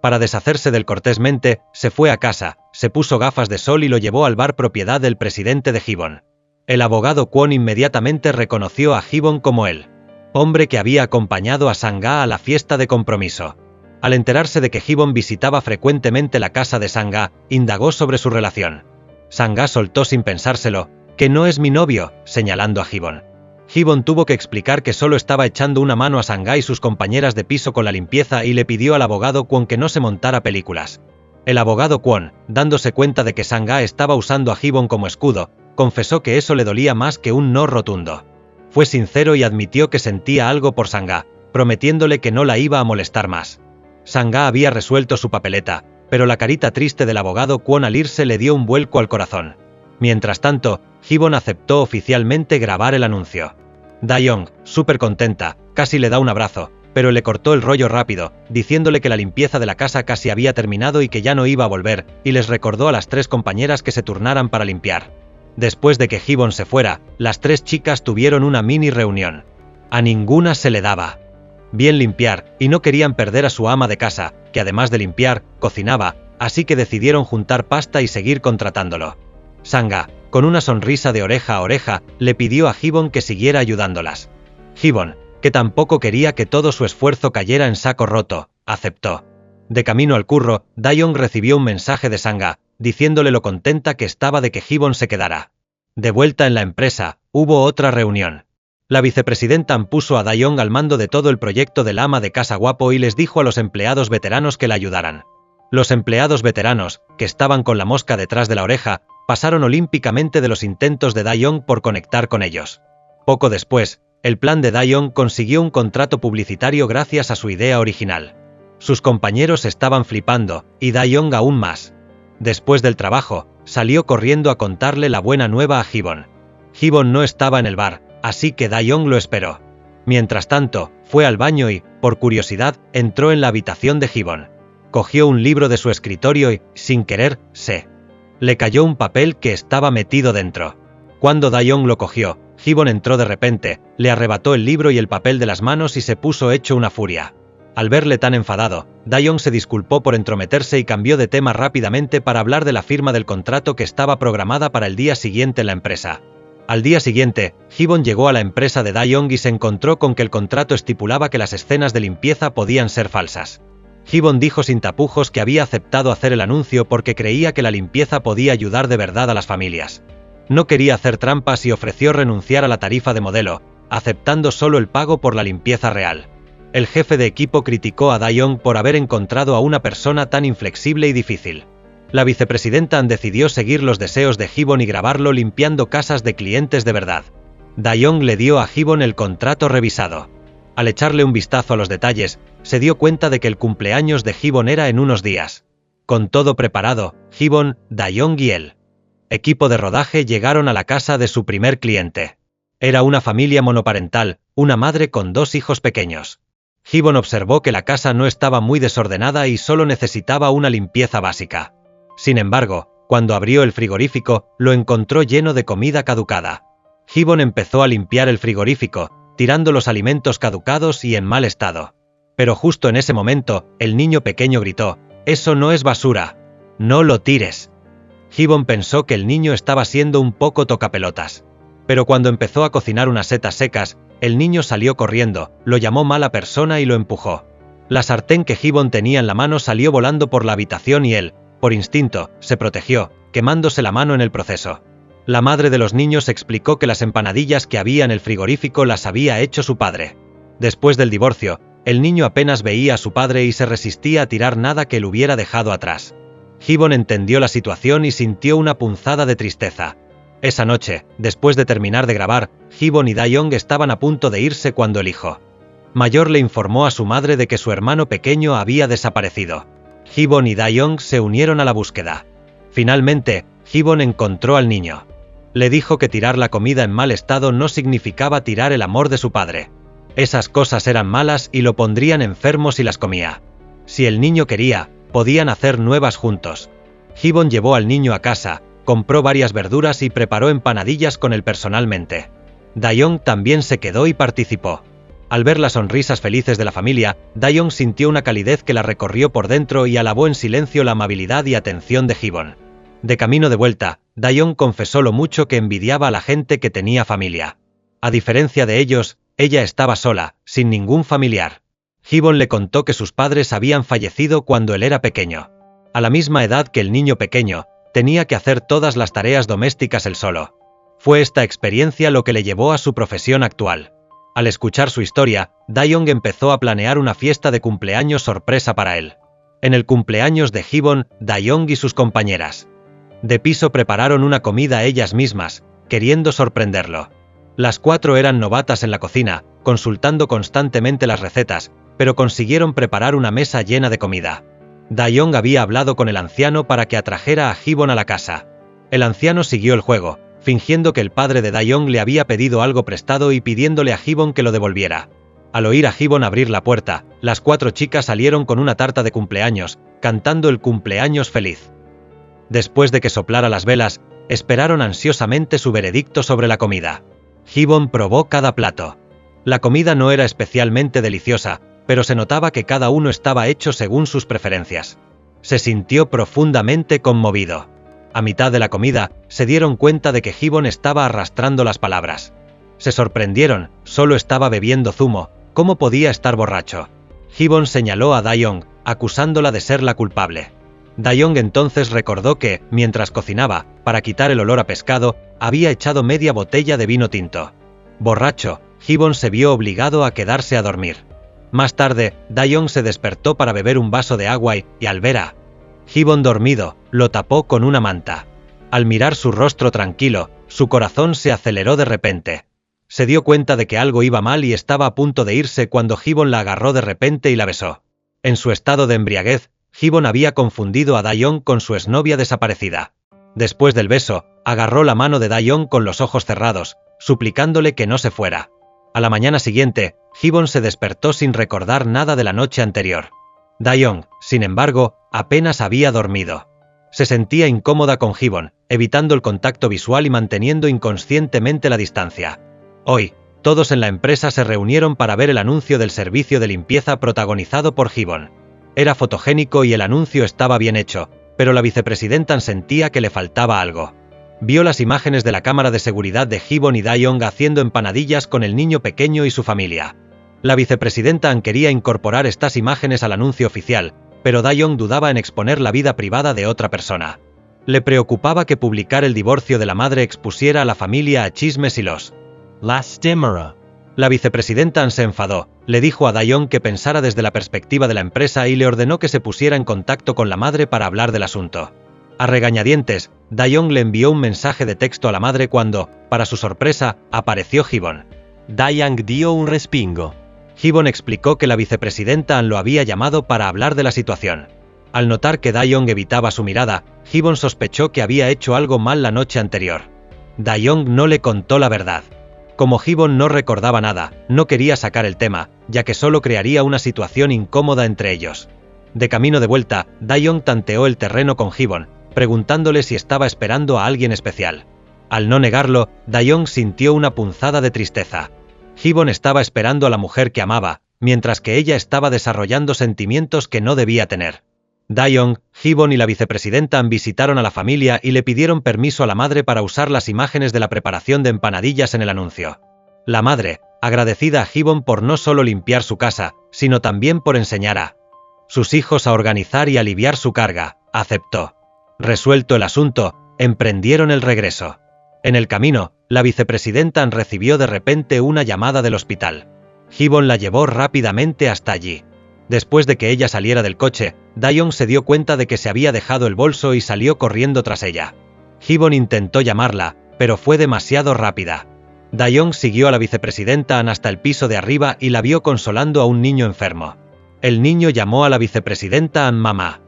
Para deshacerse del cortésmente, se fue a casa, se puso gafas de sol y lo llevó al bar propiedad del presidente de Hee-bon. El abogado Kwon inmediatamente reconoció a Hee-bon como el hombre que había acompañado a Sang-ga a la fiesta de compromiso. Al enterarse de que Hee-bon visitaba frecuentemente la casa de Sang-ga, indagó sobre su relación. Sang-ga soltó sin pensárselo, que no es mi novio, señalando a Hee-bon. Hee-bon tuvo que explicar que solo estaba echando una mano a Sang-ga y sus compañeras de piso con la limpieza y le pidió al abogado Kwon que no se montara películas. El abogado Kwon, dándose cuenta de que Sang-ga estaba usando a Hee-bon como escudo, confesó que eso le dolía más que un no rotundo. Fue sincero y admitió que sentía algo por Sang-ga, prometiéndole que no la iba a molestar más. Sang-ga había resuelto su papeleta, pero la carita triste del abogado Kwon al irse le dio un vuelco al corazón. Mientras tanto, Hee-bon aceptó oficialmente grabar el anuncio. Dayoung, súper contenta, casi le da un abrazo, pero le cortó el rollo rápido, diciéndole que la limpieza de la casa casi había terminado y que ya no iba a volver, y les recordó a las 3 compañeras que se turnaran para limpiar. Después de que Gibbon se fuera, las 3 chicas tuvieron una mini reunión. A ninguna se le daba bien limpiar, y no querían perder a su ama de casa, que además de limpiar, cocinaba, así que decidieron juntar pasta y seguir contratándolo. Sangha, con una sonrisa de oreja a oreja, le pidió a Gibbon que siguiera ayudándolas. Gibbon, que tampoco quería que todo su esfuerzo cayera en saco roto, aceptó. De camino al curro, Dayoung recibió un mensaje de Sangha, diciéndole lo contenta que estaba de que Gibbon se quedara. De vuelta en la empresa, hubo otra reunión. La vicepresidenta puso a Dayoung al mando de todo el proyecto del ama de casa guapo y les dijo a los empleados veteranos que la ayudaran. Los empleados veteranos, que estaban con la mosca detrás de la oreja, pasaron olímpicamente de los intentos de Dayoung por conectar con ellos. Poco después, el plan de Dayoung consiguió un contrato publicitario gracias a su idea original. Sus compañeros estaban flipando, y Dayoung aún más. Después del trabajo, salió corriendo a contarle la buena nueva a Gibbon. Gibbon no estaba en el bar, así que Dayoung lo esperó. Mientras tanto, fue al baño y, por curiosidad, entró en la habitación de Gibbon. Cogió un libro de su escritorio y, sin querer, le cayó un papel que estaba metido dentro. Cuando Dayoung lo cogió, Gibbon entró de repente, le arrebató el libro y el papel de las manos y se puso hecho una furia. Al verle tan enfadado, Dayoung se disculpó por entrometerse y cambió de tema rápidamente para hablar de la firma del contrato que estaba programada para el día siguiente en la empresa. Al día siguiente, Gibbon llegó a la empresa de Dayoung y se encontró con que el contrato estipulaba que las escenas de limpieza podían ser falsas. Gibbon dijo sin tapujos que había aceptado hacer el anuncio porque creía que la limpieza podía ayudar de verdad a las familias. No quería hacer trampas y ofreció renunciar a la tarifa de modelo, aceptando solo el pago por la limpieza real. El jefe de equipo criticó a Dayoung por haber encontrado a una persona tan inflexible y difícil. La vicepresidenta decidió seguir los deseos de Gibbon y grabarlo limpiando casas de clientes de verdad. Dayoung le dio a Gibbon el contrato revisado. Al echarle un vistazo a los detalles, se dio cuenta de que el cumpleaños de Gibbon era en unos días. Con todo preparado, Gibbon, Dayoung y el equipo de rodaje llegaron a la casa de su primer cliente. Era una familia monoparental, una madre con 2 hijos pequeños. Gibbon observó que la casa no estaba muy desordenada y solo necesitaba una limpieza básica. Sin embargo, cuando abrió el frigorífico, lo encontró lleno de comida caducada. Gibbon empezó a limpiar el frigorífico, tirando los alimentos caducados y en mal estado. Pero justo en ese momento, el niño pequeño gritó: «¡Eso no es basura! ¡No lo tires!». Gibbon pensó que el niño estaba siendo un poco tocapelotas. Pero cuando empezó a cocinar unas setas secas, el niño salió corriendo, lo llamó mala persona y lo empujó. La sartén que Gibbon tenía en la mano salió volando por la habitación y él, por instinto, se protegió, quemándose la mano en el proceso. La madre de los niños explicó que las empanadillas que había en el frigorífico las había hecho su padre. Después del divorcio, el niño apenas veía a su padre y se resistía a tirar nada que él hubiera dejado atrás. Gibbon entendió la situación y sintió una punzada de tristeza. Esa noche, después de terminar de grabar, Gibbon y Dayoung estaban a punto de irse cuando el hijo mayor le informó a su madre de que su hermano pequeño había desaparecido. Gibbon y Dayoung se unieron a la búsqueda. Finalmente, Gibbon encontró al niño. Le dijo que tirar la comida en mal estado no significaba tirar el amor de su padre. Esas cosas eran malas y lo pondrían enfermo si las comía. Si el niño quería, podían hacer nuevas juntos. Gibbon llevó al niño a casa, compró varias verduras y preparó empanadillas con él personalmente. Dayoung también se quedó y participó. Al ver las sonrisas felices de la familia, Dayoung sintió una calidez que la recorrió por dentro y alabó en silencio la amabilidad y atención de Gibbon. De camino de vuelta, Dayoung confesó lo mucho que envidiaba a la gente que tenía familia. A diferencia de ellos, ella estaba sola, sin ningún familiar. Gibbon le contó que sus padres habían fallecido cuando él era pequeño. A la misma edad que el niño pequeño, tenía que hacer todas las tareas domésticas él solo. Fue esta experiencia lo que le llevó a su profesión actual. Al escuchar su historia, Dayoung empezó a planear una fiesta de cumpleaños sorpresa para él. En el cumpleaños de Gibbon, Dayoung y sus compañeras de piso prepararon una comida ellas mismas, queriendo sorprenderlo. Las 4 eran novatas en la cocina, consultando constantemente las recetas, pero consiguieron preparar una mesa llena de comida. Dayoung había hablado con el anciano para que atrajera a Gibbon a la casa. El anciano siguió el juego, fingiendo que el padre de Dae-young le había pedido algo prestado y pidiéndole a Hee-bon que lo devolviera. Al oír a Hee-bon abrir la puerta, las 4 chicas salieron con una tarta de cumpleaños, cantando el cumpleaños feliz. Después de que soplara las velas, esperaron ansiosamente su veredicto sobre la comida. Hee-bon probó cada plato. La comida no era especialmente deliciosa, pero se notaba que cada uno estaba hecho según sus preferencias. Se sintió profundamente conmovido. A mitad de la comida, se dieron cuenta de que Hee-bon estaba arrastrando las palabras. Se sorprendieron, solo estaba bebiendo zumo, ¿cómo podía estar borracho? Hee-bon señaló a Dae-young, acusándola de ser la culpable. Dae-young entonces recordó que, mientras cocinaba, para quitar el olor a pescado, había echado media botella de vino tinto. Borracho, Hee-bon se vio obligado a quedarse a dormir. Más tarde, Dae-young se despertó para beber un vaso de agua y al ver a Hee-bon dormido, lo tapó con una manta. Al mirar su rostro tranquilo, su corazón se aceleró de repente. Se dio cuenta de que algo iba mal y estaba a punto de irse cuando Hee-bon la agarró de repente y la besó. En su estado de embriaguez, Hee-bon había confundido a Dae-young con su exnovia desaparecida. Después del beso, agarró la mano de Dae-young con los ojos cerrados, suplicándole que no se fuera. A la mañana siguiente, Hee-bon se despertó sin recordar nada de la noche anterior. Dae-young, sin embargo, apenas había dormido. Se sentía incómoda con Hee-bon, evitando el contacto visual y manteniendo inconscientemente la distancia. Hoy, todos en la empresa se reunieron para ver el anuncio del servicio de limpieza protagonizado por Hee-bon. Era fotogénico y el anuncio estaba bien hecho, pero la vicepresidenta sentía que le faltaba algo. Vio las imágenes de la cámara de seguridad de Hee-bon y Dae-young haciendo empanadillas con el niño pequeño y su familia. La vicepresidenta quería incorporar estas imágenes al anuncio oficial, pero Dae-young dudaba en exponer la vida privada de otra persona. Le preocupaba que publicar el divorcio de la madre expusiera a la familia a chismes y los lastimera. La vicepresidenta se enfadó, le dijo a Dae-young que pensara desde la perspectiva de la empresa y le ordenó que se pusiera en contacto con la madre para hablar del asunto. A regañadientes, Dae-young le envió un mensaje de texto a la madre cuando, para su sorpresa, apareció Hee-bon. Dae-young dio un respingo. Hee-bon explicó que la vicepresidenta lo había llamado para hablar de la situación. Al notar que Dae-young evitaba su mirada, Hee-bon sospechó que había hecho algo mal la noche anterior. Dae-young no le contó la verdad. Como Hee-bon no recordaba nada, no quería sacar el tema, ya que solo crearía una situación incómoda entre ellos. De camino de vuelta, Dae-young tanteó el terreno con Hee-bon, preguntándole si estaba esperando a alguien especial. Al no negarlo, Dae-young sintió una punzada de tristeza. Hee-bon estaba esperando a la mujer que amaba, mientras que ella estaba desarrollando sentimientos que no debía tener. Dae-young, Hee-bon y la vicepresidenta visitaron a la familia y le pidieron permiso a la madre para usar las imágenes de la preparación de empanadillas en el anuncio. La madre, agradecida a Hee-bon por no solo limpiar su casa, sino también por enseñar a sus hijos a organizar y aliviar su carga, aceptó. Resuelto el asunto, emprendieron el regreso. En el camino, la vicepresidenta recibió de repente una llamada del hospital. Hee-bon la llevó rápidamente hasta allí. Después de que ella saliera del coche, Dae-young se dio cuenta de que se había dejado el bolso y salió corriendo tras ella. Hee-bon intentó llamarla, pero fue demasiado rápida. Dae-young siguió a la vicepresidenta hasta el piso de arriba y la vio consolando a un niño enfermo. El niño llamó a la vicepresidenta mamá.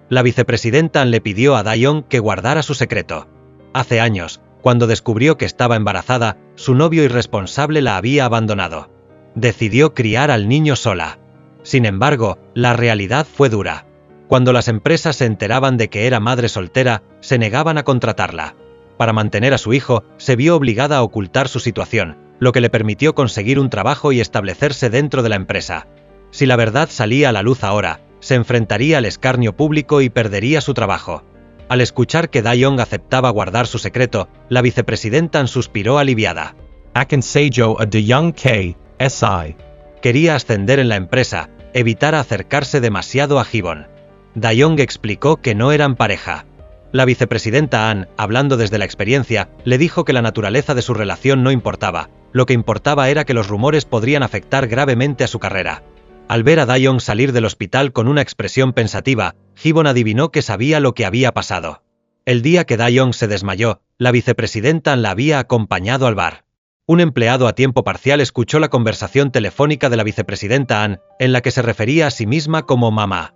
La vicepresidenta le pidió a Dae-young que guardara su secreto. Hace años, cuando descubrió que estaba embarazada, su novio irresponsable la había abandonado. Decidió criar al niño sola. Sin embargo, la realidad fue dura. Cuando las empresas se enteraban de que era madre soltera, se negaban a contratarla. Para mantener a su hijo, se vio obligada a ocultar su situación, lo que le permitió conseguir un trabajo y establecerse dentro de la empresa. Si la verdad salía a la luz ahora, se enfrentaría al escarnio público y perdería su trabajo. Al escuchar que Dae-young aceptaba guardar su secreto, la vicepresidenta suspiró aliviada. Akansejo a Dae-young K.S.I. Quería ascender en la empresa, evitar acercarse demasiado a Hee-bon. Dae-young explicó que no eran pareja. La vicepresidenta An, hablando desde la experiencia, le dijo que la naturaleza de su relación no importaba, lo que importaba era que los rumores podrían afectar gravemente a su carrera. Al ver a Dae-young salir del hospital con una expresión pensativa, Hee-bon adivinó que sabía lo que había pasado. El día que Dae-young se desmayó, la vicepresidenta la había acompañado al bar. Un empleado a tiempo parcial escuchó la conversación telefónica de la vicepresidenta An, en la que se refería a sí misma como mamá.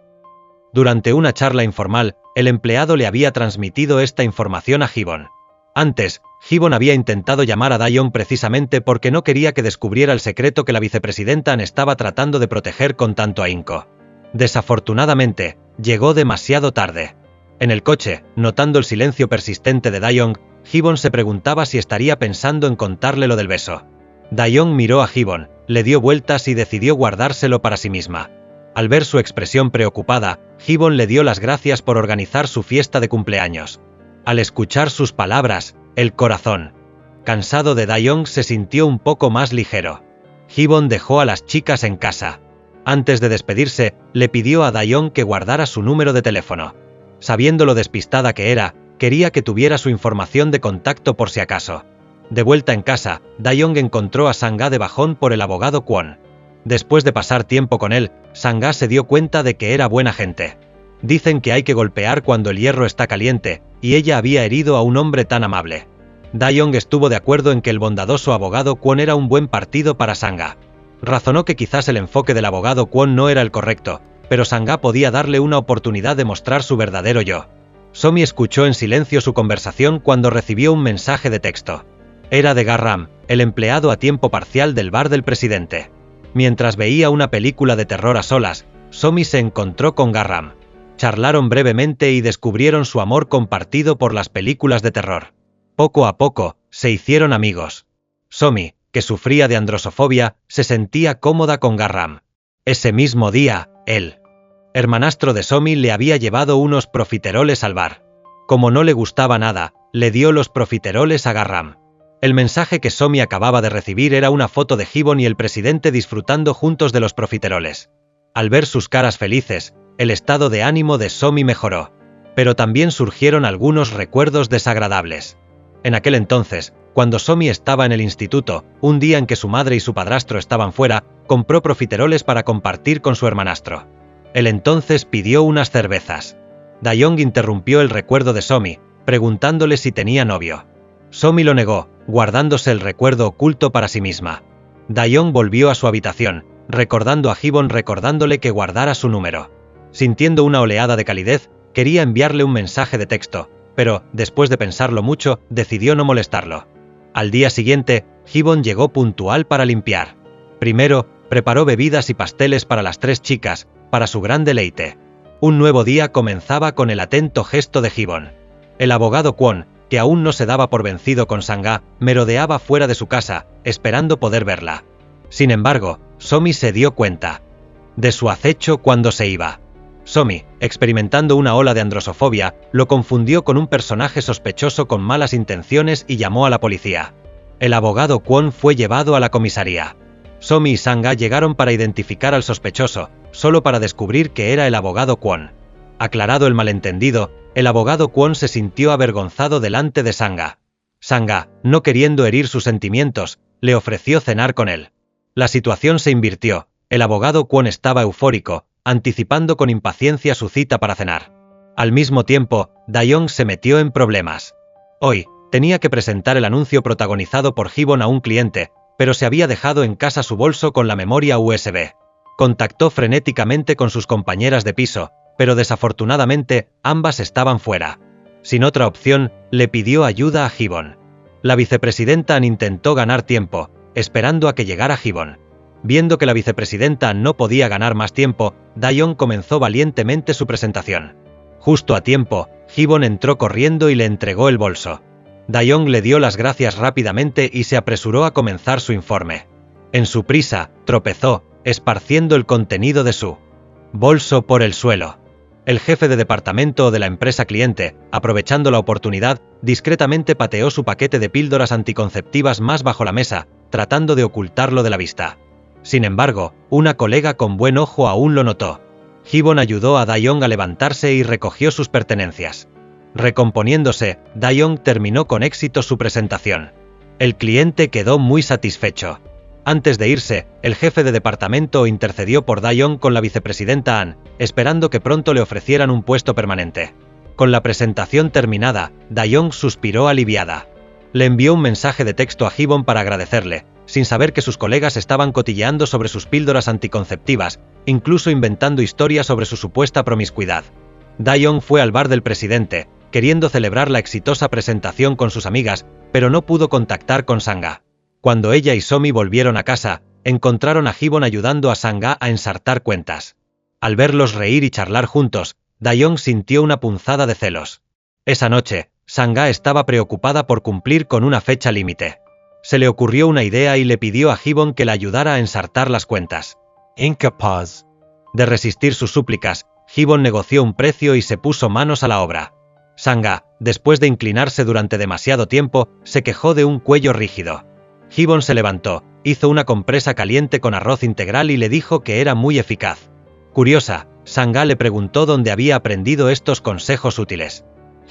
Durante una charla informal, el empleado le había transmitido esta información a Hee-bon. Antes, Hibon había intentado llamar a Dae-young precisamente porque no quería que descubriera el secreto que la vicepresidenta An estaba tratando de proteger con tanto ahínco. Desafortunadamente, llegó demasiado tarde. En el coche, notando el silencio persistente de Dae-young, Hibon se preguntaba si estaría pensando en contarle lo del beso. Dae-young miró a Hibon, le dio vueltas y decidió guardárselo para sí misma. Al ver su expresión preocupada, Hibon le dio las gracias por organizar su fiesta de cumpleaños. Al escuchar sus palabras, el corazón cansado de Dae-young se sintió un poco más ligero. Hibon dejó a las chicas en casa. Antes de despedirse, le pidió a Dae-young que guardara su número de teléfono. Sabiendo lo despistada que era, quería que tuviera su información de contacto por si acaso. De vuelta en casa, Dae-young encontró a Sang-ga de bajón por el abogado Kwon. Después de pasar tiempo con él, Sang-ga se dio cuenta de que era buena gente. Dicen que hay que golpear cuando el hierro está caliente, y ella había herido a un hombre tan amable. Dae-young estuvo de acuerdo en que el bondadoso abogado Kwon era un buen partido para Sang-ga. Razonó que quizás el enfoque del abogado Kwon no era el correcto, pero Sang-ga podía darle una oportunidad de mostrar su verdadero yo. Somi escuchó en silencio su conversación cuando recibió un mensaje de texto. Era de Ga-ram, el empleado a tiempo parcial del bar del presidente. Mientras veía una película de terror a solas, Somi se encontró con Ga-ram. Charlaron brevemente y descubrieron su amor compartido por las películas de terror. Poco a poco, se hicieron amigos. Somi, que sufría de androsofobia, se sentía cómoda con Ga-ram. Ese mismo día, el hermanastro de Somi le había llevado unos profiteroles al bar. Como no le gustaba nada, le dio los profiteroles a Ga-ram. El mensaje que Somi acababa de recibir era una foto de Hibon y el presidente disfrutando juntos de los profiteroles. Al ver sus caras felices, el estado de ánimo de Somi mejoró. Pero también surgieron algunos recuerdos desagradables. En aquel entonces, cuando Somi estaba en el instituto, un día en que su madre y su padrastro estaban fuera, compró profiteroles para compartir con su hermanastro. Él entonces pidió unas cervezas. Dae-young interrumpió el recuerdo de Somi, preguntándole si tenía novio. Somi lo negó, guardándose el recuerdo oculto para sí misma. Dae-young volvió a su habitación, recordando a Hibon recordándole que guardara su número. Sintiendo una oleada de calidez, quería enviarle un mensaje de texto, pero, después de pensarlo mucho, decidió no molestarlo. Al día siguiente, Hibon llegó puntual para limpiar. Primero, preparó bebidas y pasteles para las 3 chicas, para su gran deleite. Un nuevo día comenzaba con el atento gesto de Hibon. El abogado Kwon, que aún no se daba por vencido con Sang-ga, merodeaba fuera de su casa, esperando poder verla. Sin embargo, Somi se dio cuenta de su acecho cuando se iba. Somi, experimentando una ola de androsofobia, lo confundió con un personaje sospechoso con malas intenciones y llamó a la policía. El abogado Kwon fue llevado a la comisaría. Somi y Sang-ga llegaron para identificar al sospechoso, solo para descubrir que era el abogado Kwon. Aclarado el malentendido, el abogado Kwon se sintió avergonzado delante de Sang-ga. Sang-ga, no queriendo herir sus sentimientos, le ofreció cenar con él. La situación se invirtió, el abogado Kwon estaba eufórico, anticipando con impaciencia su cita para cenar. Al mismo tiempo, Dae-young se metió en problemas. Hoy, tenía que presentar el anuncio protagonizado por Hibon a un cliente, pero se había dejado en casa su bolso con la memoria USB. Contactó frenéticamente con sus compañeras de piso, pero desafortunadamente, ambas estaban fuera. Sin otra opción, le pidió ayuda a Hibon. La vicepresidenta An intentó ganar tiempo, esperando a que llegara Hibon. Viendo que la vicepresidenta no podía ganar más tiempo, Dae-young comenzó valientemente su presentación. Justo a tiempo, Hibon entró corriendo y le entregó el bolso. Dae-young le dio las gracias rápidamente y se apresuró a comenzar su informe. En su prisa, tropezó, esparciendo el contenido de su bolso por el suelo. El jefe de departamento de la empresa cliente, aprovechando la oportunidad, discretamente pateó su paquete de píldoras anticonceptivas más bajo la mesa, tratando de ocultarlo de la vista. Sin embargo, una colega con buen ojo aún lo notó. Hibon ayudó a Dae-young a levantarse y recogió sus pertenencias. Recomponiéndose, Dae-young terminó con éxito su presentación. El cliente quedó muy satisfecho. Antes de irse, el jefe de departamento intercedió por Dae-young con la vicepresidenta An, esperando que pronto le ofrecieran un puesto permanente. Con la presentación terminada, Dae-young suspiró aliviada. Le envió un mensaje de texto a Hibon para agradecerle, sin saber que sus colegas estaban cotilleando sobre sus píldoras anticonceptivas, incluso inventando historias sobre su supuesta promiscuidad. Dae-young fue al bar del presidente, queriendo celebrar la exitosa presentación con sus amigas, pero no pudo contactar con Sang-ha. Cuando ella y Somi volvieron a casa, encontraron a Hibon ayudando a Sang-ha a ensartar cuentas. Al verlos reír y charlar juntos, Dayoung sintió una punzada de celos. Esa noche, Sang-ha estaba preocupada por cumplir con una fecha límite. Se le ocurrió una idea y le pidió a Hibon que la ayudara a ensartar las cuentas. Incapaz de resistir sus súplicas, Hibon negoció un precio y se puso manos a la obra. Sang-ha, después de inclinarse durante demasiado tiempo, se quejó de un cuello rígido. Hibon se levantó, hizo una compresa caliente con arroz integral y le dijo que era muy eficaz. Curiosa, Sang-ha le preguntó dónde había aprendido estos consejos útiles.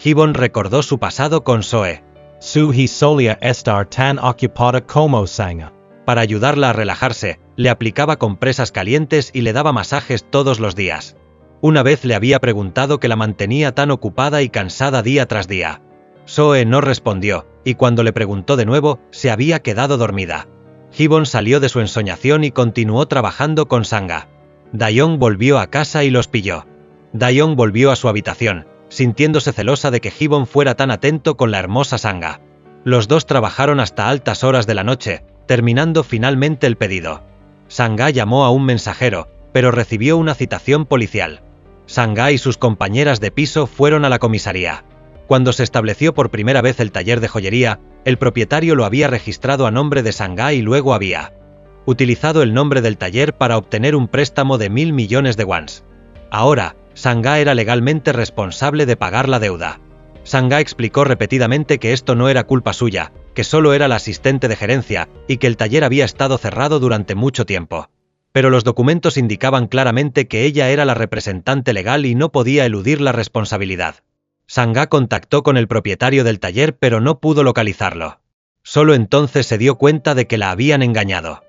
Hibon recordó su pasado con Soe. Su hi solia estar tan ocupada como Sang-ha. Para ayudarla a relajarse, le aplicaba compresas calientes y le daba masajes todos los días. Una vez le había preguntado qué la mantenía tan ocupada y cansada día tras día. Soe no respondió, y cuando le preguntó de nuevo, se había quedado dormida. Hibon salió de su ensoñación y continuó trabajando con Sang-ha. Dayoung volvió a casa y los pilló. Dayoung volvió a su habitación, sintiéndose celosa de que Hibon fuera tan atento con la hermosa Sang-ha. Los dos trabajaron hasta altas horas de la noche, terminando finalmente el pedido. Sang-ha llamó a un mensajero, pero recibió una citación policial. Sang-ha y sus compañeras de piso fueron a la comisaría. Cuando se estableció por primera vez el taller de joyería, el propietario lo había registrado a nombre de Sang-ha y luego había utilizado el nombre del taller para obtener un préstamo de 1.000 millones de wons. Ahora, Sang-ha era legalmente responsable de pagar la deuda. Sang-ha explicó repetidamente que esto no era culpa suya, que solo era la asistente de gerencia, y que el taller había estado cerrado durante mucho tiempo. Pero los documentos indicaban claramente que ella era la representante legal y no podía eludir la responsabilidad. Sang-ha contactó con el propietario del taller pero no pudo localizarlo. Solo entonces se dio cuenta de que la habían engañado.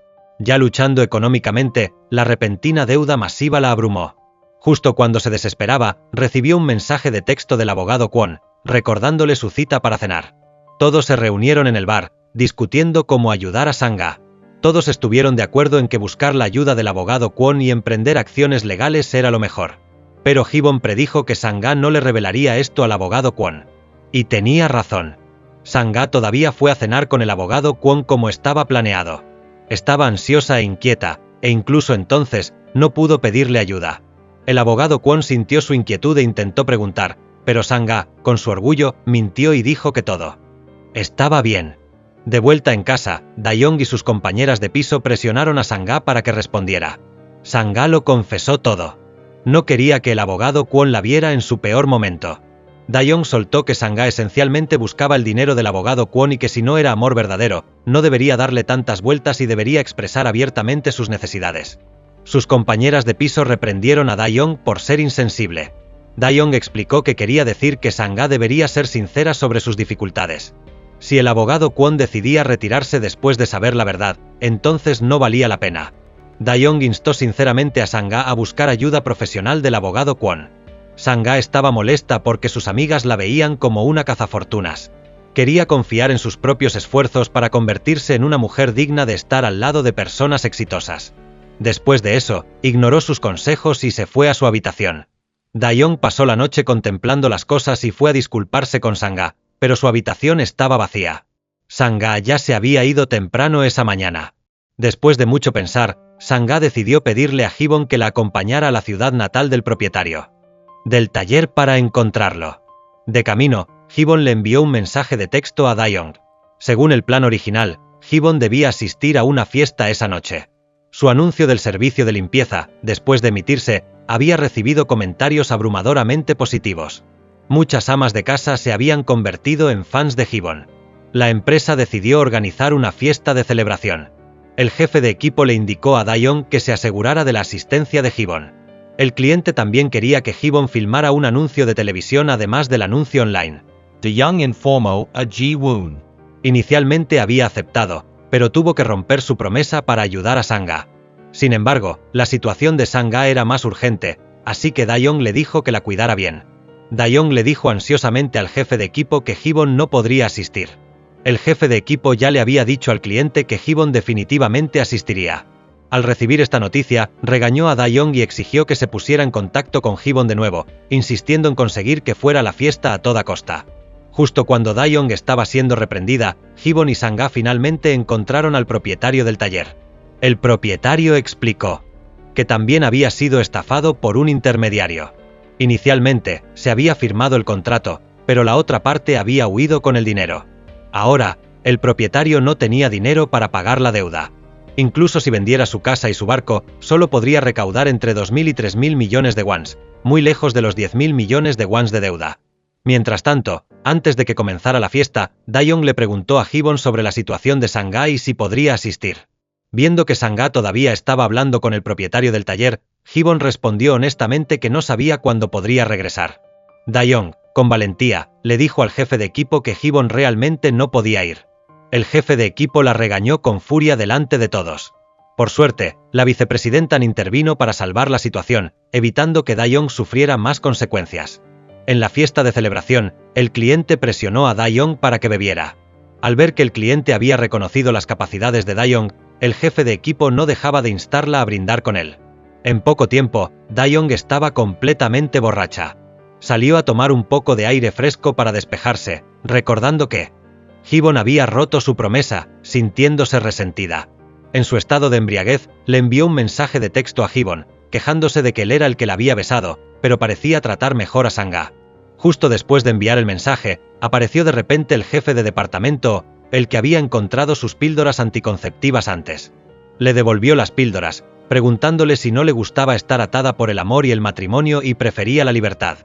Ya luchando económicamente, la repentina deuda masiva la abrumó. Justo cuando se desesperaba, recibió un mensaje de texto del abogado Kwon, recordándole su cita para cenar. Todos se reunieron en el bar, discutiendo cómo ayudar a Sang-ha. Todos estuvieron de acuerdo en que buscar la ayuda del abogado Kwon y emprender acciones legales era lo mejor. Pero Hibon predijo que Sang-ha no le revelaría esto al abogado Kwon. Y tenía razón. Sang-ha todavía fue a cenar con el abogado Kwon como estaba planeado. Estaba ansiosa e inquieta, e incluso entonces, no pudo pedirle ayuda. El abogado Kwon sintió su inquietud e intentó preguntar, pero Sang-ha, con su orgullo, mintió y dijo que todo estaba bien. De vuelta en casa, Dayoung y sus compañeras de piso presionaron a Sang-ha para que respondiera. Sang-ha lo confesó todo. No quería que el abogado Kwon la viera en su peor momento. Dayoung soltó que Sang-ha esencialmente buscaba el dinero del abogado Kwon y que si no era amor verdadero, no debería darle tantas vueltas y debería expresar abiertamente sus necesidades. Sus compañeras de piso reprendieron a Dayoung por ser insensible. Dayoung explicó que quería decir que Sang-ha debería ser sincera sobre sus dificultades. Si el abogado Kwon decidía retirarse después de saber la verdad, entonces no valía la pena. Dayoung instó sinceramente a Sang-ha a buscar ayuda profesional del abogado Kwon. Sang-ha estaba molesta porque sus amigas la veían como una cazafortunas. Quería confiar en sus propios esfuerzos para convertirse en una mujer digna de estar al lado de personas exitosas. Después de eso, ignoró sus consejos y se fue a su habitación. Dayoung pasó la noche contemplando las cosas y fue a disculparse con Sang-ha, pero su habitación estaba vacía. Sang-ha ya se había ido temprano esa mañana. Después de mucho pensar, Sang-ha decidió pedirle a Hibon que la acompañara a la ciudad natal del propietario del taller para encontrarlo. De camino, Hibon le envió un mensaje de texto a Dayoung. Según el plan original, Hibon debía asistir a una fiesta esa noche. Su anuncio del servicio de limpieza, después de emitirse, había recibido comentarios abrumadoramente positivos. Muchas amas de casa se habían convertido en fans de Hibon. La empresa decidió organizar una fiesta de celebración. El jefe de equipo le indicó a Dayoung que se asegurara de la asistencia de Hibon. El cliente también quería que Hibon filmara un anuncio de televisión además del anuncio online. Dayoung informó a Ji-woon. Inicialmente había aceptado, pero tuvo que romper su promesa para ayudar a Sang-ha. Sin embargo, la situación de Sang-ha era más urgente, así que Dayoung le dijo que la cuidara bien. Dayoung le dijo ansiosamente al jefe de equipo que Hibon no podría asistir. El jefe de equipo ya le había dicho al cliente que Hibon definitivamente asistiría. Al recibir esta noticia, regañó a Dae-young y exigió que se pusiera en contacto con Hee-bon de nuevo, insistiendo en conseguir que fuera a la fiesta a toda costa. Justo cuando Dae-young estaba siendo reprendida, Hee-bon y Sang-ga finalmente encontraron al propietario del taller. El propietario explicó que también había sido estafado por un intermediario. Inicialmente, se había firmado el contrato, pero la otra parte había huido con el dinero. Ahora, el propietario no tenía dinero para pagar la deuda. Incluso si vendiera su casa y su barco, solo podría recaudar entre 2.000 y 3.000 millones de wons, muy lejos de los 10.000 millones de wons de deuda. Mientras tanto, antes de que comenzara la fiesta, Dae-young le preguntó a Hee-bon sobre la situación de Sang-ga y si podría asistir. Viendo que Sang-ga todavía estaba hablando con el propietario del taller, Hee-bon respondió honestamente que no sabía cuándo podría regresar. Dae-young, con valentía, le dijo al jefe de equipo que Hee-bon realmente no podía ir. El jefe de equipo la regañó con furia delante de todos. Por suerte, la vicepresidenta intervino para salvar la situación, evitando que Dae-young sufriera más consecuencias. En la fiesta de celebración, el cliente presionó a Dae-young para que bebiera. Al ver que el cliente había reconocido las capacidades de Dae-young, el jefe de equipo no dejaba de instarla a brindar con él. En poco tiempo, Dae-young estaba completamente borracha. Salió a tomar un poco de aire fresco para despejarse, recordando que Hee-bon había roto su promesa, sintiéndose resentida. En su estado de embriaguez, le envió un mensaje de texto a Hee-bon, quejándose de que él era el que la había besado, pero parecía tratar mejor a Sang-ga. Justo después de enviar el mensaje, apareció de repente el jefe de departamento, el que había encontrado sus píldoras anticonceptivas antes. Le devolvió las píldoras, preguntándole si no le gustaba estar atada por el amor y el matrimonio y prefería la libertad.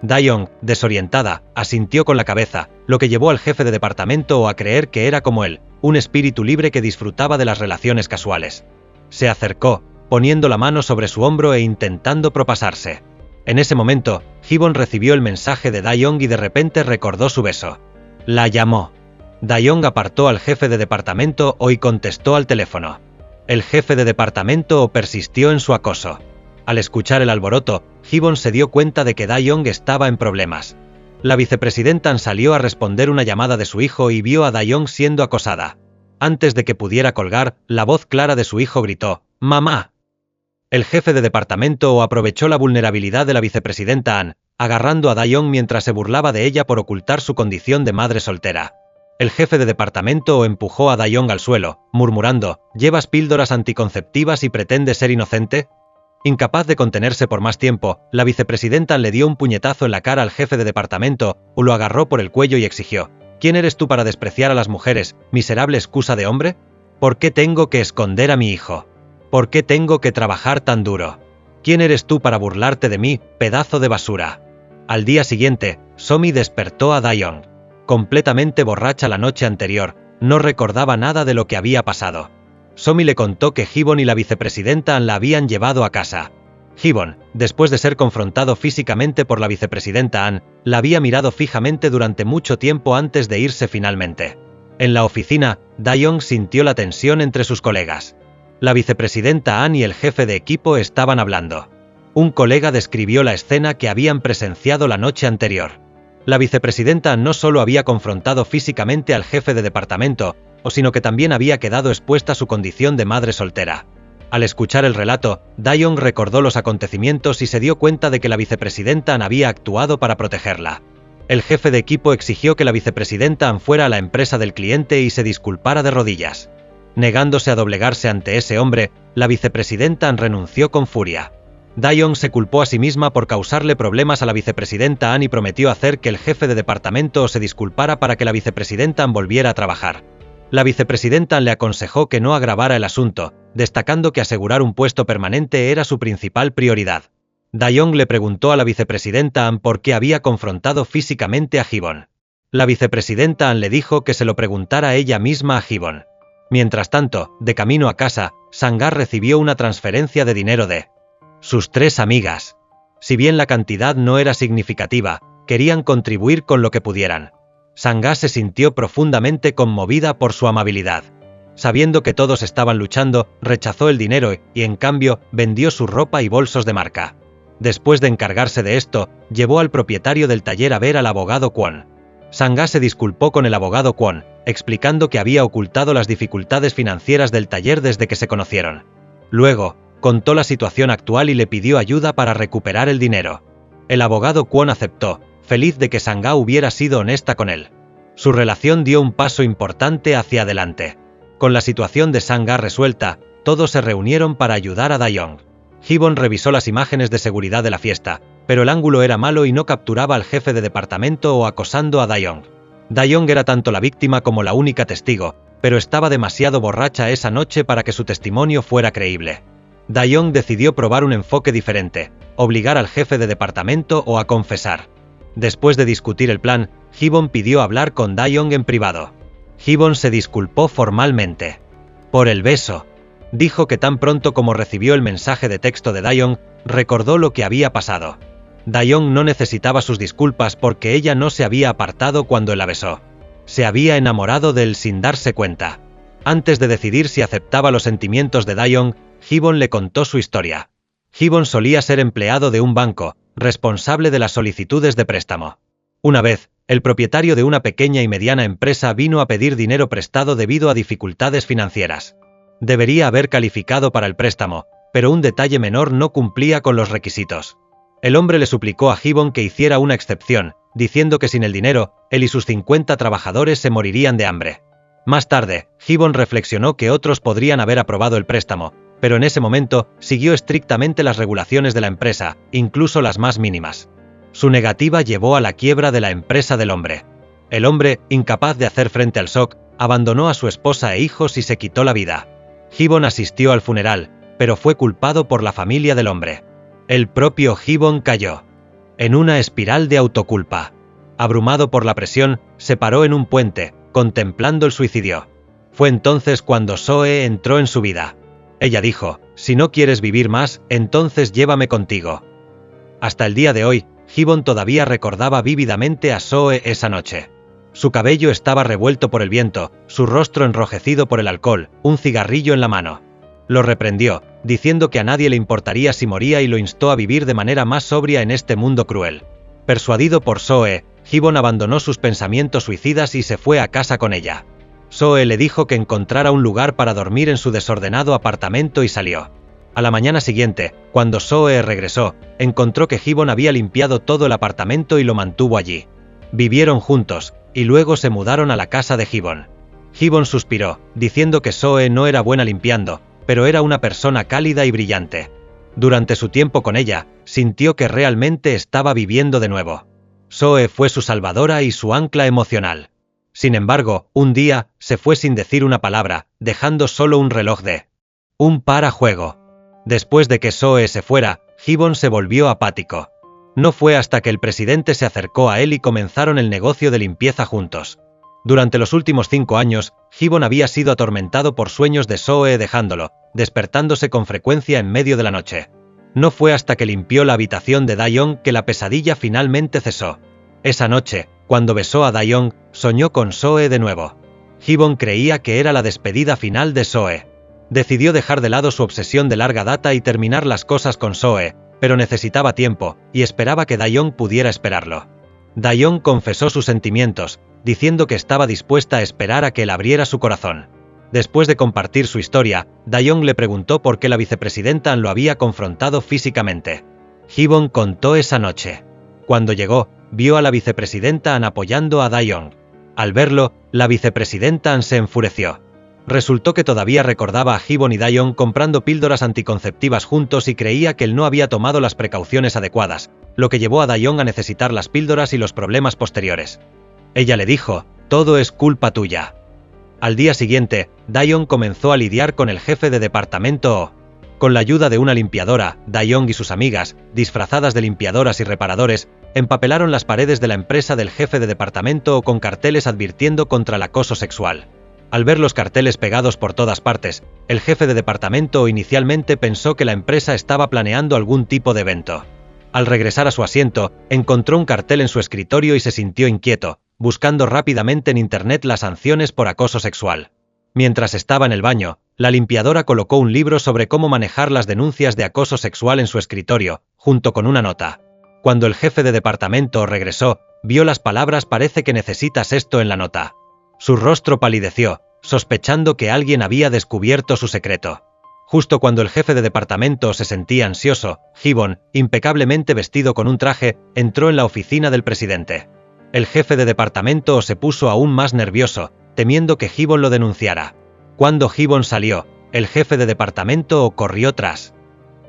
Dae-young, desorientada, asintió con la cabeza, lo que llevó al jefe de departamento a creer que era como él, un espíritu libre que disfrutaba de las relaciones casuales. Se acercó, poniendo la mano sobre su hombro e intentando propasarse. En ese momento, Hee-bon recibió el mensaje de Dae-young y de repente recordó su beso. La llamó. Dae-young apartó al jefe de departamento y contestó al teléfono. El jefe de departamento persistió en su acoso. Al escuchar el alboroto, Hee-bon se dio cuenta de que Dae-young estaba en problemas. La vicepresidenta salió a responder una llamada de su hijo y vio a Dae-young siendo acosada. Antes de que pudiera colgar, la voz clara de su hijo gritó, «¡Mamá!». El jefe de departamento aprovechó la vulnerabilidad de la vicepresidenta An, agarrando a Dae-young mientras se burlaba de ella por ocultar su condición de madre soltera. El jefe de departamento empujó a Dae-young al suelo, murmurando, «¿Llevas píldoras anticonceptivas y pretendes ser inocente?». Incapaz de contenerse por más tiempo, la vicepresidenta le dio un puñetazo en la cara al jefe de departamento, lo agarró por el cuello y exigió, «¿Quién eres tú para despreciar a las mujeres, miserable excusa de hombre? ¿Por qué tengo que esconder a mi hijo? ¿Por qué tengo que trabajar tan duro? ¿Quién eres tú para burlarte de mí, pedazo de basura?». Al día siguiente, Somi despertó a Dae-young. Completamente borracha la noche anterior, no recordaba nada de lo que había pasado. Somi le contó que Hee-bon y la vicepresidenta la habían llevado a casa. Hee-bon, después de ser confrontado físicamente por la vicepresidenta An, la había mirado fijamente durante mucho tiempo antes de irse finalmente. En la oficina, Dae-young sintió la tensión entre sus colegas. La vicepresidenta An y el jefe de equipo estaban hablando. Un colega describió la escena que habían presenciado la noche anterior. La vicepresidenta no solo había confrontado físicamente al jefe de departamento, sino que también había quedado expuesta a su condición de madre soltera. Al escuchar el relato, Dae-young recordó los acontecimientos y se dio cuenta de que la vicepresidenta había actuado para protegerla. El jefe de equipo exigió que la vicepresidenta fuera a la empresa del cliente y se disculpara de rodillas. Negándose a doblegarse ante ese hombre, la vicepresidenta renunció con furia. Dae-young se culpó a sí misma por causarle problemas a la vicepresidenta An y prometió hacer que el jefe de departamento se disculpara para que la vicepresidenta volviera a trabajar. La vicepresidenta le aconsejó que no agravara el asunto, destacando que asegurar un puesto permanente era su principal prioridad. Dae-young le preguntó a la vicepresidenta An por qué había confrontado físicamente a Hee-bon. La vicepresidenta An le dijo que se lo preguntara ella misma a Hee-bon. Mientras tanto, de camino a casa, Sang-ga recibió una transferencia de dinero de sus 3 amigas. Si bien la cantidad no era significativa, querían contribuir con lo que pudieran. Sang-ga se sintió profundamente conmovida por su amabilidad. Sabiendo que todos estaban luchando, rechazó el dinero y, en cambio, vendió su ropa y bolsos de marca. Después de encargarse de esto, llevó al propietario del taller a ver al abogado Kwon. Sang-ga se disculpó con el abogado Kwon, explicando que había ocultado las dificultades financieras del taller desde que se conocieron. Luego, contó la situación actual y le pidió ayuda para recuperar el dinero. El abogado Kwon aceptó, feliz de que Sang-ha hubiera sido honesta con él. Su relación dio un paso importante hacia adelante. Con la situación de Sang-ha resuelta, todos se reunieron para ayudar a Dae-young. Hee-bon revisó las imágenes de seguridad de la fiesta, pero el ángulo era malo y no capturaba al jefe de departamento o acosando a Dae-young. Dae-young era tanto la víctima como la única testigo, pero estaba demasiado borracha esa noche para que su testimonio fuera creíble. Dae-young decidió probar un enfoque diferente, obligar al jefe de departamento o a confesar. Después de discutir el plan, Hee-bon pidió hablar con Dae-young en privado. Hee-bon se disculpó formalmente. Por el beso. Dijo que tan pronto como recibió el mensaje de texto de Dae-young, recordó lo que había pasado. Dae-young no necesitaba sus disculpas porque ella no se había apartado cuando él la besó. Se había enamorado de él sin darse cuenta. Antes de decidir si aceptaba los sentimientos de Dae-young, Hee-bon le contó su historia. Hee-bon solía ser empleado de un banco, responsable de las solicitudes de préstamo. Una vez, el propietario de una pequeña y mediana empresa vino a pedir dinero prestado debido a dificultades financieras. Debería haber calificado para el préstamo, pero un detalle menor no cumplía con los requisitos. El hombre le suplicó a Hee-bon que hiciera una excepción, diciendo que sin el dinero, él y sus 50 trabajadores se morirían de hambre. Más tarde, Hee-bon reflexionó que otros podrían haber aprobado el préstamo, pero en ese momento siguió estrictamente las regulaciones de la empresa, incluso las más mínimas. Su negativa llevó a la quiebra de la empresa del hombre. El hombre, incapaz de hacer frente al shock, abandonó a su esposa e hijos y se quitó la vida. Hee-bon asistió al funeral, pero fue culpado por la familia del hombre. El propio Hee-bon cayó en una espiral de autoculpa. Abrumado por la presión, se paró en un puente, contemplando el suicidio. Fue entonces cuando Soe entró en su vida. Ella dijo, si no quieres vivir más, entonces llévame contigo. Hasta el día de hoy, Hee-bon todavía recordaba vívidamente a Soe esa noche. Su cabello estaba revuelto por el viento, su rostro enrojecido por el alcohol, un cigarrillo en la mano. Lo reprendió, diciendo que a nadie le importaría si moría y lo instó a vivir de manera más sobria en este mundo cruel. Persuadido por Soe, Hee-bon abandonó sus pensamientos suicidas y se fue a casa con ella. Soe le dijo que encontrara un lugar para dormir en su desordenado apartamento y salió. A la mañana siguiente, cuando Soe regresó, encontró que Hee-bon había limpiado todo el apartamento y lo mantuvo allí. Vivieron juntos, y luego se mudaron a la casa de Hee-bon. Hee-bon suspiró, diciendo que Soe no era buena limpiando, pero era una persona cálida y brillante. Durante su tiempo con ella, sintió que realmente estaba viviendo de nuevo. Soe fue su salvadora y su ancla emocional. Sin embargo, un día, se fue sin decir una palabra, dejando solo un reloj de un par a juego. Después de que Soe se fuera, Hee-bon se volvió apático. No fue hasta que el presidente se acercó a él y comenzaron el negocio de limpieza juntos. Durante los últimos 5 años, Hee-bon había sido atormentado por sueños de Soe dejándolo, despertándose con frecuencia en medio de la noche. No fue hasta que limpió la habitación de Dae-young que la pesadilla finalmente cesó. Esa noche, cuando besó a Dae-young, soñó con Soe de nuevo. Hee-bon creía que era la despedida final de Soe. Decidió dejar de lado su obsesión de larga data y terminar las cosas con Soe, pero necesitaba tiempo, y esperaba que Dae-young pudiera esperarlo. Dae-young confesó sus sentimientos, diciendo que estaba dispuesta a esperar a que él abriera su corazón. Después de compartir su historia, Dae-young le preguntó por qué la vicepresidenta lo había confrontado físicamente. Hee-bon contó esa noche. Cuando llegó, vio a la vicepresidenta apoyando a Dae-young. Al verlo, la vicepresidenta se enfureció. Resultó que todavía recordaba a Hee-bon y Dae-young comprando píldoras anticonceptivas juntos y creía que él no había tomado las precauciones adecuadas, lo que llevó a Dae-young a necesitar las píldoras y los problemas posteriores. Ella le dijo, todo es culpa tuya. Al día siguiente, Dae-young comenzó a lidiar con el jefe de departamento Oh. Con la ayuda de una limpiadora, Dae-young y sus amigas, disfrazadas de limpiadoras y reparadores, empapelaron las paredes de la empresa del jefe de departamento Oh con carteles advirtiendo contra el acoso sexual. Al ver los carteles pegados por todas partes, el jefe de departamento inicialmente pensó que la empresa estaba planeando algún tipo de evento. Al regresar a su asiento, encontró un cartel en su escritorio y se sintió inquieto, buscando rápidamente en internet las sanciones por acoso sexual. Mientras estaba en el baño, la limpiadora colocó un libro sobre cómo manejar las denuncias de acoso sexual en su escritorio, junto con una nota. Cuando el jefe de departamento regresó, vio las palabras «Parece que necesitas esto» en la nota. Su rostro palideció, sospechando que alguien había descubierto su secreto. Justo cuando el jefe de departamento se sentía ansioso, Gibbon, impecablemente vestido con un traje, entró en la oficina del presidente. El jefe de departamento se puso aún más nervioso, temiendo que Gibbon lo denunciara. Cuando Gibbon salió, el jefe de departamento corrió tras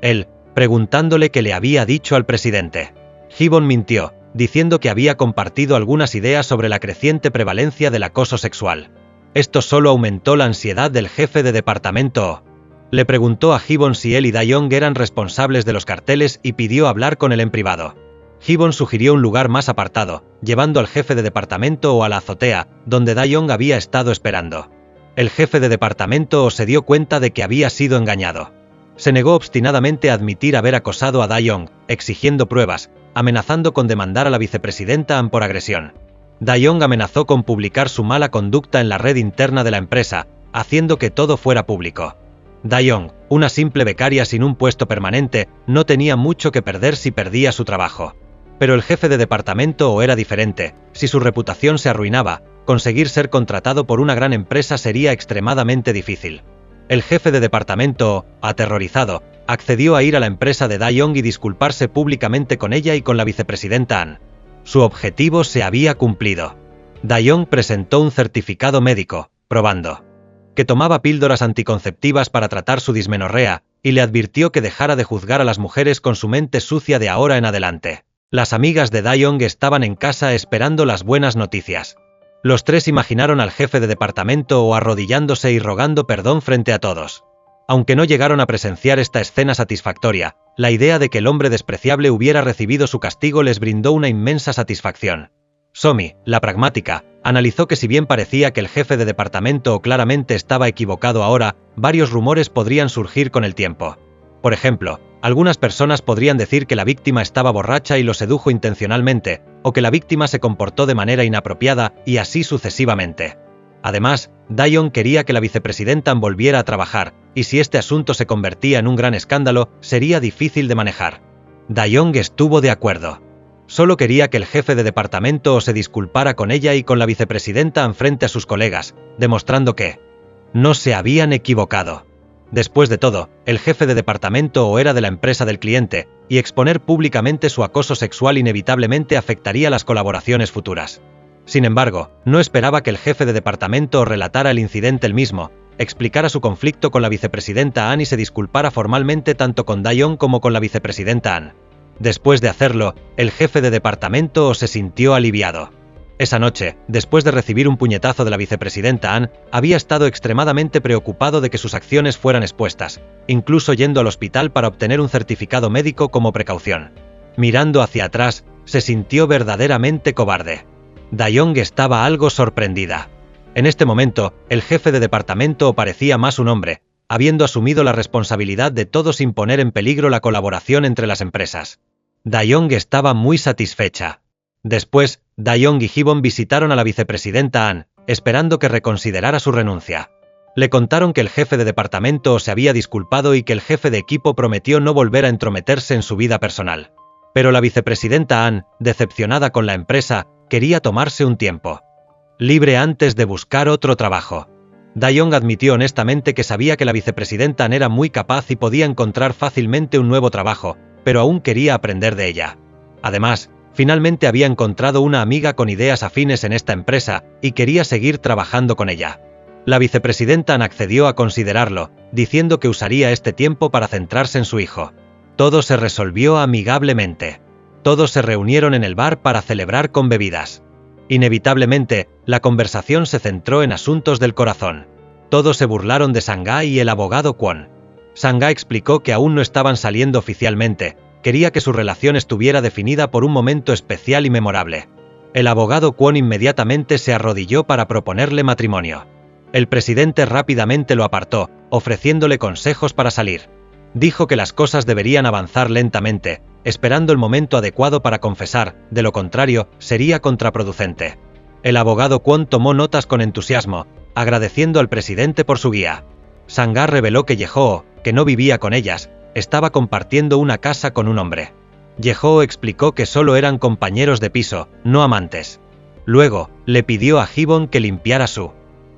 él, preguntándole qué le había dicho al presidente. Gibbon mintió, diciendo que había compartido algunas ideas sobre la creciente prevalencia del acoso sexual. Esto solo aumentó la ansiedad del jefe de departamento. Le preguntó a Gibbon si él y Da-young eran responsables de los carteles y pidió hablar con él en privado. Gibbon sugirió un lugar más apartado, llevando al jefe de departamento a la azotea, donde Da-young había estado esperando. El jefe de departamento se dio cuenta de que había sido engañado. Se negó obstinadamente a admitir haber acosado a Da-young, exigiendo pruebas, amenazando con demandar a la vicepresidenta por agresión. Da-young amenazó con publicar su mala conducta en la red interna de la empresa, haciendo que todo fuera público. Da-young, una simple becaria sin un puesto permanente, no tenía mucho que perder si perdía su trabajo. Pero el jefe de departamento era diferente. Si su reputación se arruinaba, conseguir ser contratado por una gran empresa sería extremadamente difícil. El jefe de departamento, aterrorizado, accedió a ir a la empresa de Da-young y disculparse públicamente con ella y con la vicepresidenta An. Su objetivo se había cumplido. Da-young presentó un certificado médico, probando que tomaba píldoras anticonceptivas para tratar su dismenorrea, y le advirtió que dejara de juzgar a las mujeres con su mente sucia de ahora en adelante. Las amigas de Da-young estaban en casa esperando las buenas noticias. Los tres imaginaron al jefe de departamento arrodillándose y rogando perdón frente a todos. Aunque no llegaron a presenciar esta escena satisfactoria, la idea de que el hombre despreciable hubiera recibido su castigo les brindó una inmensa satisfacción. Somi, la pragmática, analizó que si bien parecía que el jefe de departamento claramente estaba equivocado ahora, varios rumores podrían surgir con el tiempo. Por ejemplo, algunas personas podrían decir que la víctima estaba borracha y lo sedujo intencionalmente, o que la víctima se comportó de manera inapropiada, y así sucesivamente. Además, Da-young quería que la vicepresidenta volviera a trabajar, y si este asunto se convertía en un gran escándalo, sería difícil de manejar. Da-young estuvo de acuerdo. Solo quería que el jefe de departamento se disculpara con ella y con la vicepresidenta frente a sus colegas, demostrando que no se habían equivocado. Después de todo, el jefe de departamento era de la empresa del cliente, y exponer públicamente su acoso sexual inevitablemente afectaría las colaboraciones futuras. Sin embargo, no esperaba que el jefe de departamento relatara el incidente él mismo, explicara su conflicto con la vicepresidenta An y se disculpara formalmente tanto con Da-young como con la vicepresidenta An. Después de hacerlo, el jefe de departamento se sintió aliviado. Esa noche, después de recibir un puñetazo de la vicepresidenta An, había estado extremadamente preocupado de que sus acciones fueran expuestas, incluso yendo al hospital para obtener un certificado médico como precaución. Mirando hacia atrás, se sintió verdaderamente cobarde. Da-young estaba algo sorprendida. En este momento, el jefe de departamento parecía más un hombre, habiendo asumido la responsabilidad de todo sin poner en peligro la colaboración entre las empresas. Da-young estaba muy satisfecha. Después, Da-young y Gibbon visitaron a la vicepresidenta An, esperando que reconsiderara su renuncia. Le contaron que el jefe de departamento se había disculpado y que el jefe de equipo prometió no volver a entrometerse en su vida personal. Pero la vicepresidenta An, decepcionada con la empresa, quería tomarse un tiempo libre antes de buscar otro trabajo. Da-young admitió honestamente que sabía que la vicepresidenta An era muy capaz y podía encontrar fácilmente un nuevo trabajo, pero aún quería aprender de ella. Además, finalmente había encontrado una amiga con ideas afines en esta empresa, y quería seguir trabajando con ella. La vicepresidenta An accedió a considerarlo, diciendo que usaría este tiempo para centrarse en su hijo. Todo se resolvió amigablemente. Todos se reunieron en el bar para celebrar con bebidas. Inevitablemente, la conversación se centró en asuntos del corazón. Todos se burlaron de Sang-ha y el abogado Kwon. Sang-ha explicó que aún no estaban saliendo oficialmente, quería que su relación estuviera definida por un momento especial y memorable. El abogado Kwon inmediatamente se arrodilló para proponerle matrimonio. El presidente rápidamente lo apartó, ofreciéndole consejos para salir. Dijo que las cosas deberían avanzar lentamente, esperando el momento adecuado para confesar, de lo contrario, sería contraproducente. El abogado Kwon tomó notas con entusiasmo, agradeciendo al presidente por su guía. Sang-ha reveló que Ye-ho, que no vivía con ellas, estaba compartiendo una casa con un hombre. Ye-ho explicó que solo eran compañeros de piso, no amantes. Luego, le pidió a Gibbon que limpiara su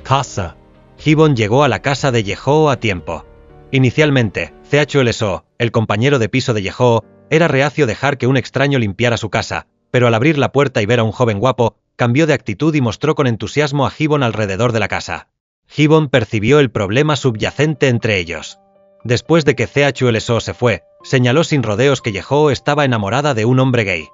casa. Gibbon llegó a la casa de Ye-ho a tiempo. Inicialmente, Chulso, el compañero de piso de Yehoo, era reacio a dejar que un extraño limpiara su casa, pero al abrir la puerta y ver a un joven guapo, cambió de actitud y mostró con entusiasmo a Gibbon alrededor de la casa. Gibbon percibió el problema subyacente entre ellos. Después de que Chulso se fue, señaló sin rodeos que Yehoo estaba enamorada de un hombre gay.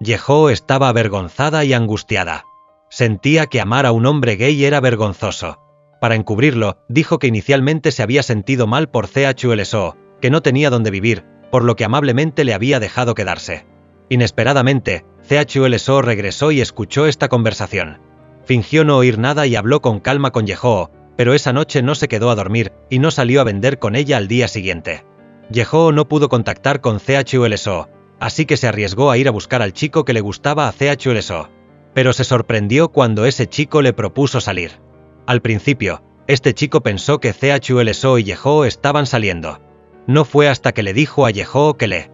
Yehoo estaba avergonzada y angustiada. Sentía que amar a un hombre gay era vergonzoso. Para encubrirlo, dijo que inicialmente se había sentido mal por Chulso, que no tenía dónde vivir, por lo que amablemente le había dejado quedarse. Inesperadamente, Chulso regresó y escuchó esta conversación. Fingió no oír nada y habló con calma con Yehoo, pero esa noche no se quedó a dormir y no salió a vender con ella al día siguiente. Yehoo no pudo contactar con Chulso, así que se arriesgó a ir a buscar al chico que le gustaba a Chulso. Pero se sorprendió cuando ese chico le propuso salir. Al principio, este chico pensó que Chulso y Yehoo estaban saliendo. No fue hasta que le dijo a Yehoo que le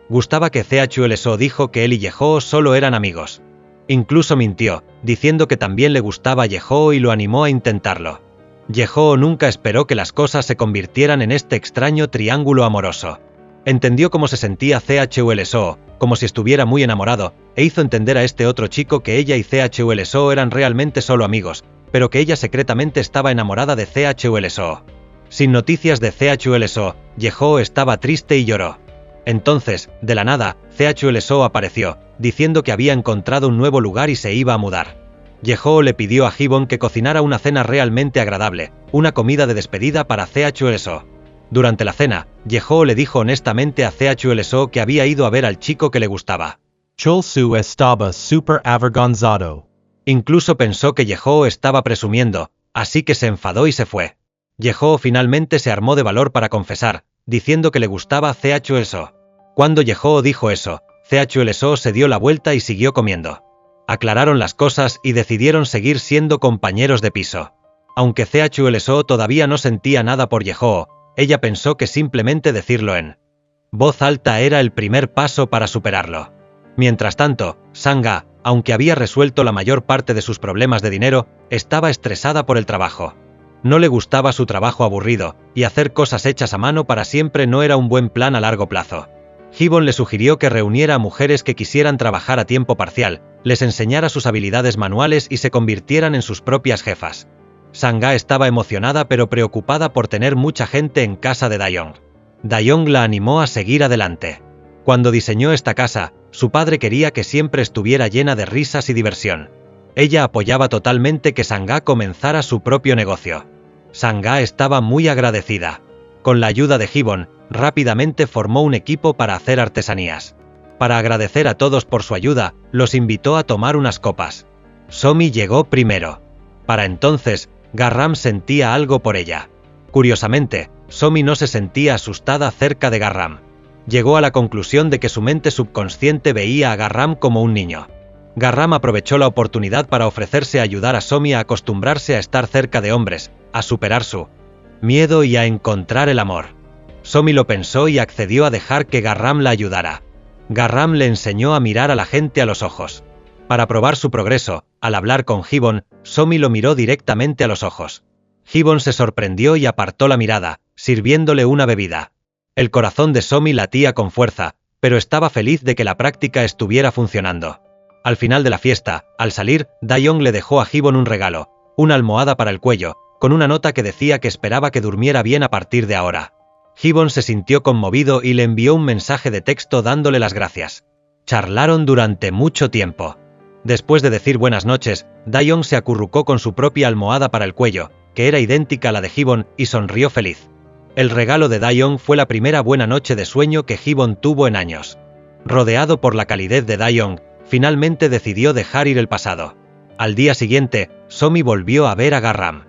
gustaba que Chulso dijo que él y Yehoo solo eran amigos. Incluso mintió, diciendo que también le gustaba a Yehoo y lo animó a intentarlo. Yehoo nunca esperó que las cosas se convirtieran en este extraño triángulo amoroso. Entendió cómo se sentía Chulso, como si estuviera muy enamorado, e hizo entender a este otro chico que ella y Chulso eran realmente solo amigos, pero que ella secretamente estaba enamorada de Chulso. Sin noticias de Chulso, Yehoo estaba triste y lloró. Entonces, de la nada, Chulso apareció, diciendo que había encontrado un nuevo lugar y se iba a mudar. Yehoo le pidió a Gibbon que cocinara una cena realmente agradable, una comida de despedida para Chulso. Durante la cena, Yehoo le dijo honestamente a Chulso que había ido a ver al chico que le gustaba. Chulso estaba super avergonzado. Incluso pensó que Yehoo estaba presumiendo, así que se enfadó y se fue. Yehoo finalmente se armó de valor para confesar, diciendo que le gustaba Chulso. Cuando Yehoo dijo eso, Chulso se dio la vuelta y siguió comiendo. Aclararon las cosas y decidieron seguir siendo compañeros de piso. Aunque Chulso todavía no sentía nada por Yehoo, ella pensó que simplemente decirlo en voz alta era el primer paso para superarlo. Mientras tanto, Sangha, aunque había resuelto la mayor parte de sus problemas de dinero, estaba estresada por el trabajo. No le gustaba su trabajo aburrido, y hacer cosas hechas a mano para siempre no era un buen plan a largo plazo. Gibbon le sugirió que reuniera a mujeres que quisieran trabajar a tiempo parcial, les enseñara sus habilidades manuales y se convirtieran en sus propias jefas. Sangha estaba emocionada pero preocupada por tener mucha gente en casa de Dayong. Dayong la animó a seguir adelante. Cuando diseñó esta casa, su padre quería que siempre estuviera llena de risas y diversión. Ella apoyaba totalmente que Sangha comenzara su propio negocio. Sangha estaba muy agradecida. Con la ayuda de Gibbon, rápidamente formó un equipo para hacer artesanías. Para agradecer a todos por su ayuda, los invitó a tomar unas copas. Somi llegó primero. Para entonces, Garram sentía algo por ella. Curiosamente, Somi no se sentía asustada cerca de Garram. Llegó a la conclusión de que su mente subconsciente veía a Garram como un niño. Garram aprovechó la oportunidad para ofrecerse a ayudar a Somi a acostumbrarse a estar cerca de hombres, a superar su miedo y a encontrar el amor. Somi lo pensó y accedió a dejar que Garram la ayudara. Garram le enseñó a mirar a la gente a los ojos. Para probar su progreso, al hablar con Gibbon, Somi lo miró directamente a los ojos. Gibbon se sorprendió y apartó la mirada, sirviéndole una bebida. El corazón de Somi latía con fuerza, pero estaba feliz de que la práctica estuviera funcionando. Al final de la fiesta, al salir, Dayong le dejó a Gibbon un regalo, una almohada para el cuello, con una nota que decía que esperaba que durmiera bien a partir de ahora. Gibbon se sintió conmovido y le envió un mensaje de texto dándole las gracias. Charlaron durante mucho tiempo. Después de decir buenas noches, Dayong se acurrucó con su propia almohada para el cuello, que era idéntica a la de Gibbon, y sonrió feliz. El regalo de Dayong fue la primera buena noche de sueño que Gibbon tuvo en años. Rodeado por la calidez de Dayong, finalmente decidió dejar ir el pasado. Al día siguiente, Somi volvió a ver a Garram.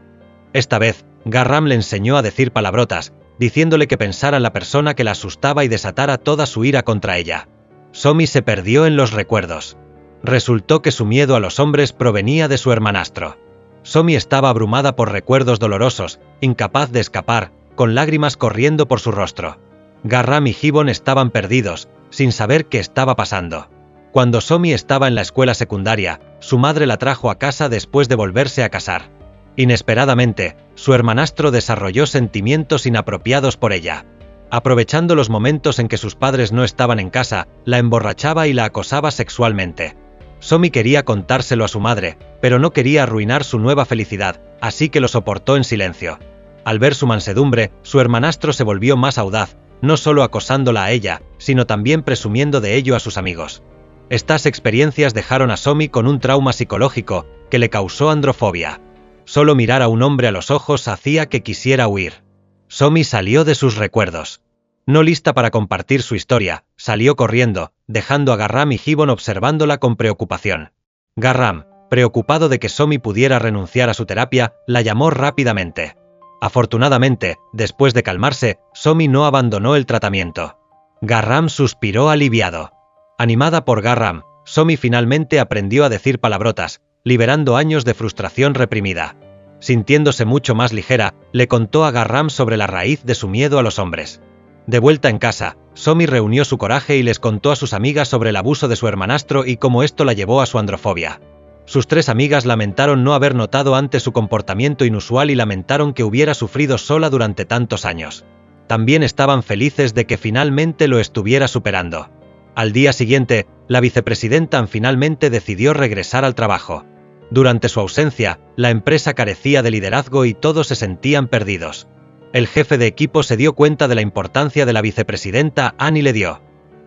Esta vez, Garram le enseñó a decir palabrotas, diciéndole que pensara en la persona que la asustaba y desatara toda su ira contra ella. Somi se perdió en los recuerdos. Resultó que su miedo a los hombres provenía de su hermanastro. Somi estaba abrumada por recuerdos dolorosos, incapaz de escapar, con lágrimas corriendo por su rostro. Garram y Gibbon estaban perdidos, sin saber qué estaba pasando. Cuando Somi estaba en la escuela secundaria, su madre la trajo a casa después de volverse a casar. Inesperadamente, su hermanastro desarrolló sentimientos inapropiados por ella. Aprovechando los momentos en que sus padres no estaban en casa, la emborrachaba y la acosaba sexualmente. Somi quería contárselo a su madre, pero no quería arruinar su nueva felicidad, así que lo soportó en silencio. Al ver su mansedumbre, su hermanastro se volvió más audaz, no solo acosándola a ella, sino también presumiendo de ello a sus amigos. Estas experiencias dejaron a Somi con un trauma psicológico que le causó androfobia. Solo mirar a un hombre a los ojos hacía que quisiera huir. Somi salió de sus recuerdos. No lista para compartir su historia, salió corriendo, dejando a Garram y Gibbon observándola con preocupación. Garram, preocupado de que Somi pudiera renunciar a su terapia, la llamó rápidamente. Afortunadamente, después de calmarse, Somi no abandonó el tratamiento. Garram suspiró aliviado. Animada por Garram, Somi finalmente aprendió a decir palabrotas, liberando años de frustración reprimida. Sintiéndose mucho más ligera, le contó a Garram sobre la raíz de su miedo a los hombres. De vuelta en casa, Somi reunió su coraje y les contó a sus amigas sobre el abuso de su hermanastro y cómo esto la llevó a su androfobia. Sus 3 amigas lamentaron no haber notado antes su comportamiento inusual y lamentaron que hubiera sufrido sola durante tantos años. También estaban felices de que finalmente lo estuviera superando. Al día siguiente, la vicepresidenta finalmente decidió regresar al trabajo. Durante su ausencia, la empresa carecía de liderazgo y todos se sentían perdidos. El jefe de equipo se dio cuenta de la importancia de la vicepresidenta Anne y le dio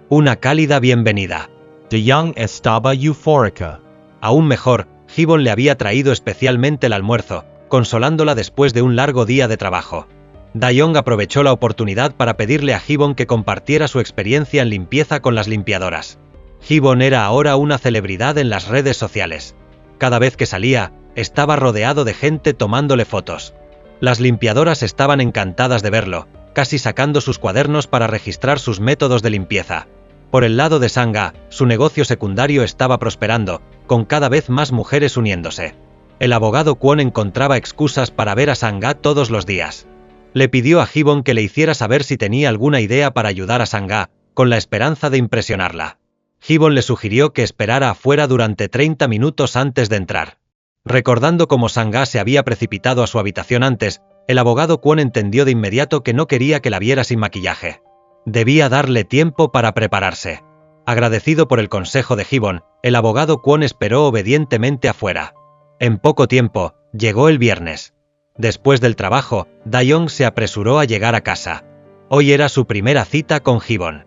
una cálida bienvenida. De Jong estaba eufórica. Aún mejor, Gibbon le había traído especialmente el almuerzo, consolándola después de un largo día de trabajo. Dae-Jong aprovechó la oportunidad para pedirle a Gibbon que compartiera su experiencia en limpieza con las limpiadoras. Gibbon era ahora una celebridad en las redes sociales. Cada vez que salía, estaba rodeado de gente tomándole fotos. Las limpiadoras estaban encantadas de verlo, casi sacando sus cuadernos para registrar sus métodos de limpieza. Por el lado de Sang-ga, su negocio secundario estaba prosperando, con cada vez más mujeres uniéndose. El abogado Kwon encontraba excusas para ver a Sang-ga todos los días. Le pidió a Gibbon que le hiciera saber si tenía alguna idea para ayudar a Sang-ga, con la esperanza de impresionarla. Gibbon le sugirió que esperara afuera durante 30 minutos antes de entrar. Recordando cómo Sang-ga se había precipitado a su habitación antes, el abogado Kwon entendió de inmediato que no quería que la viera sin maquillaje. Debía darle tiempo para prepararse. Agradecido por el consejo de Gibbon, el abogado Kwon esperó obedientemente afuera. En poco tiempo, llegó el viernes. Después del trabajo, Dae-Jong se apresuró a llegar a casa. Hoy era su primera cita con Gibbon.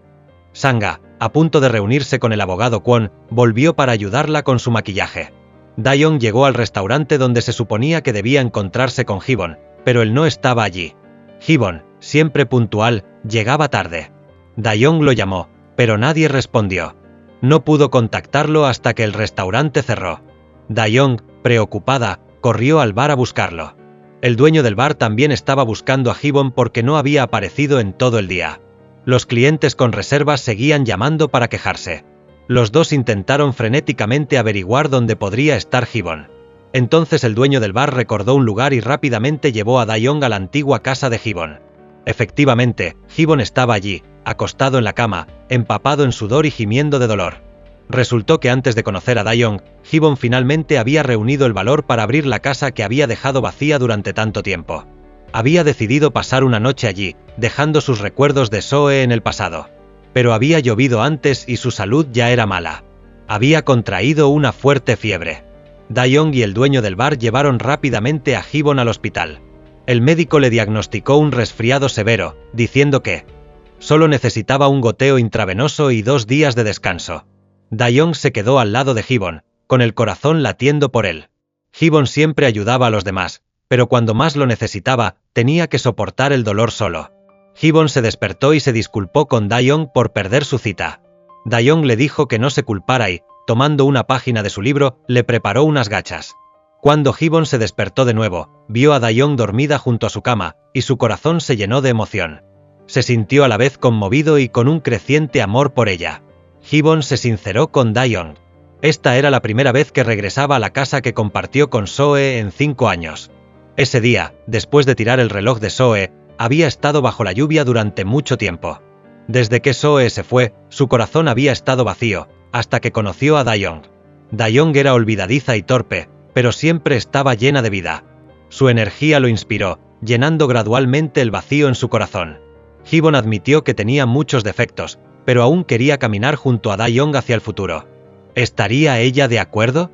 Sang-ga, a punto de reunirse con el abogado Kwon, volvió para ayudarla con su maquillaje. Dae-Jong llegó al restaurante donde se suponía que debía encontrarse con Gibbon, pero él no estaba allí. Gibbon, siempre puntual, llegaba tarde. Dae-Jong lo llamó, pero nadie respondió. No pudo contactarlo hasta que el restaurante cerró. Dae-Jong, preocupada, corrió al bar a buscarlo. El dueño del bar también estaba buscando a Gibbon porque no había aparecido en todo el día. Los clientes con reservas seguían llamando para quejarse. Los dos intentaron frenéticamente averiguar dónde podría estar Gibbon. Entonces el dueño del bar recordó un lugar y rápidamente llevó a Dae-Jong a la antigua casa de Gibbon. Efectivamente, Gibbon estaba allí, acostado en la cama, empapado en sudor y gimiendo de dolor. Resultó que antes de conocer a Dae-Jong, Gibbon finalmente había reunido el valor para abrir la casa que había dejado vacía durante tanto tiempo. Había decidido pasar una noche allí, dejando sus recuerdos de Soe en el pasado. Pero había llovido antes y su salud ya era mala. Había contraído una fuerte fiebre. Dae-Jong y el dueño del bar llevaron rápidamente a Gibbon al hospital. El médico le diagnosticó un resfriado severo, diciendo que solo necesitaba un goteo intravenoso y 2 días de descanso. Dae-Jong se quedó al lado de Gibbon, con el corazón latiendo por él. Gibbon siempre ayudaba a los demás, pero cuando más lo necesitaba, tenía que soportar el dolor solo. Gibbon se despertó y se disculpó con Dae-Jong por perder su cita. Dae-Jong le dijo que no se culpara y, tomando una página de su libro, le preparó unas gachas. Cuando Gibbon se despertó de nuevo, vio a Dae-Jong dormida junto a su cama, y su corazón se llenó de emoción. Se sintió a la vez conmovido y con un creciente amor por ella. Gibbon se sinceró con Dae-Jong. Esta era la primera vez que regresaba a la casa que compartió con Soe en 5 años. Ese día, después de tirar el reloj de Soe, había estado bajo la lluvia durante mucho tiempo. Desde que Soe se fue, su corazón había estado vacío, hasta que conoció a Dae-Jong. Dae-Jong era olvidadiza y torpe, pero siempre estaba llena de vida. Su energía lo inspiró, llenando gradualmente el vacío en su corazón. Gibbon admitió que tenía muchos defectos, pero aún quería caminar junto a Dae-young hacia el futuro. ¿Estaría ella de acuerdo?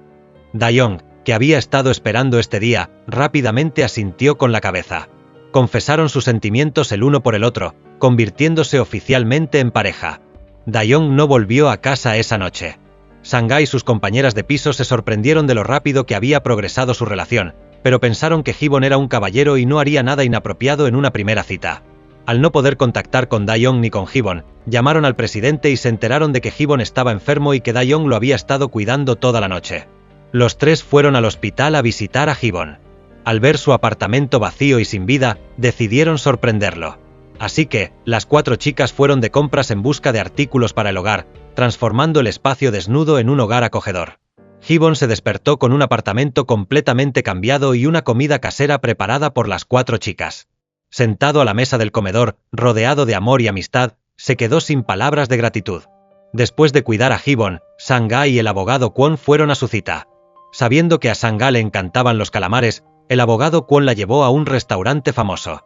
Dae-young, que había estado esperando este día, rápidamente asintió con la cabeza. Confesaron sus sentimientos el uno por el otro, convirtiéndose oficialmente en pareja. Dae-young no volvió a casa esa noche. Sang-ha y sus compañeras de piso se sorprendieron de lo rápido que había progresado su relación, pero pensaron que Gibbon era un caballero y no haría nada inapropiado en una primera cita. Al no poder contactar con Dae-young ni con Gibbon, llamaron al presidente y se enteraron de que Gibbon estaba enfermo y que Dae-young lo había estado cuidando toda la noche. Los tres fueron al hospital a visitar a Gibbon. Al ver su apartamento vacío y sin vida, decidieron sorprenderlo. Así que, las 4 chicas fueron de compras en busca de artículos para el hogar, transformando el espacio desnudo en un hogar acogedor. Gibbon se despertó con un apartamento completamente cambiado y una comida casera preparada por las 4 chicas. Sentado a la mesa del comedor, rodeado de amor y amistad, se quedó sin palabras de gratitud. Después de cuidar a Gibbon, Sang-ha y el abogado Kwon fueron a su cita. Sabiendo que a Sang-ha le encantaban los calamares, el abogado Kwon la llevó a un restaurante famoso.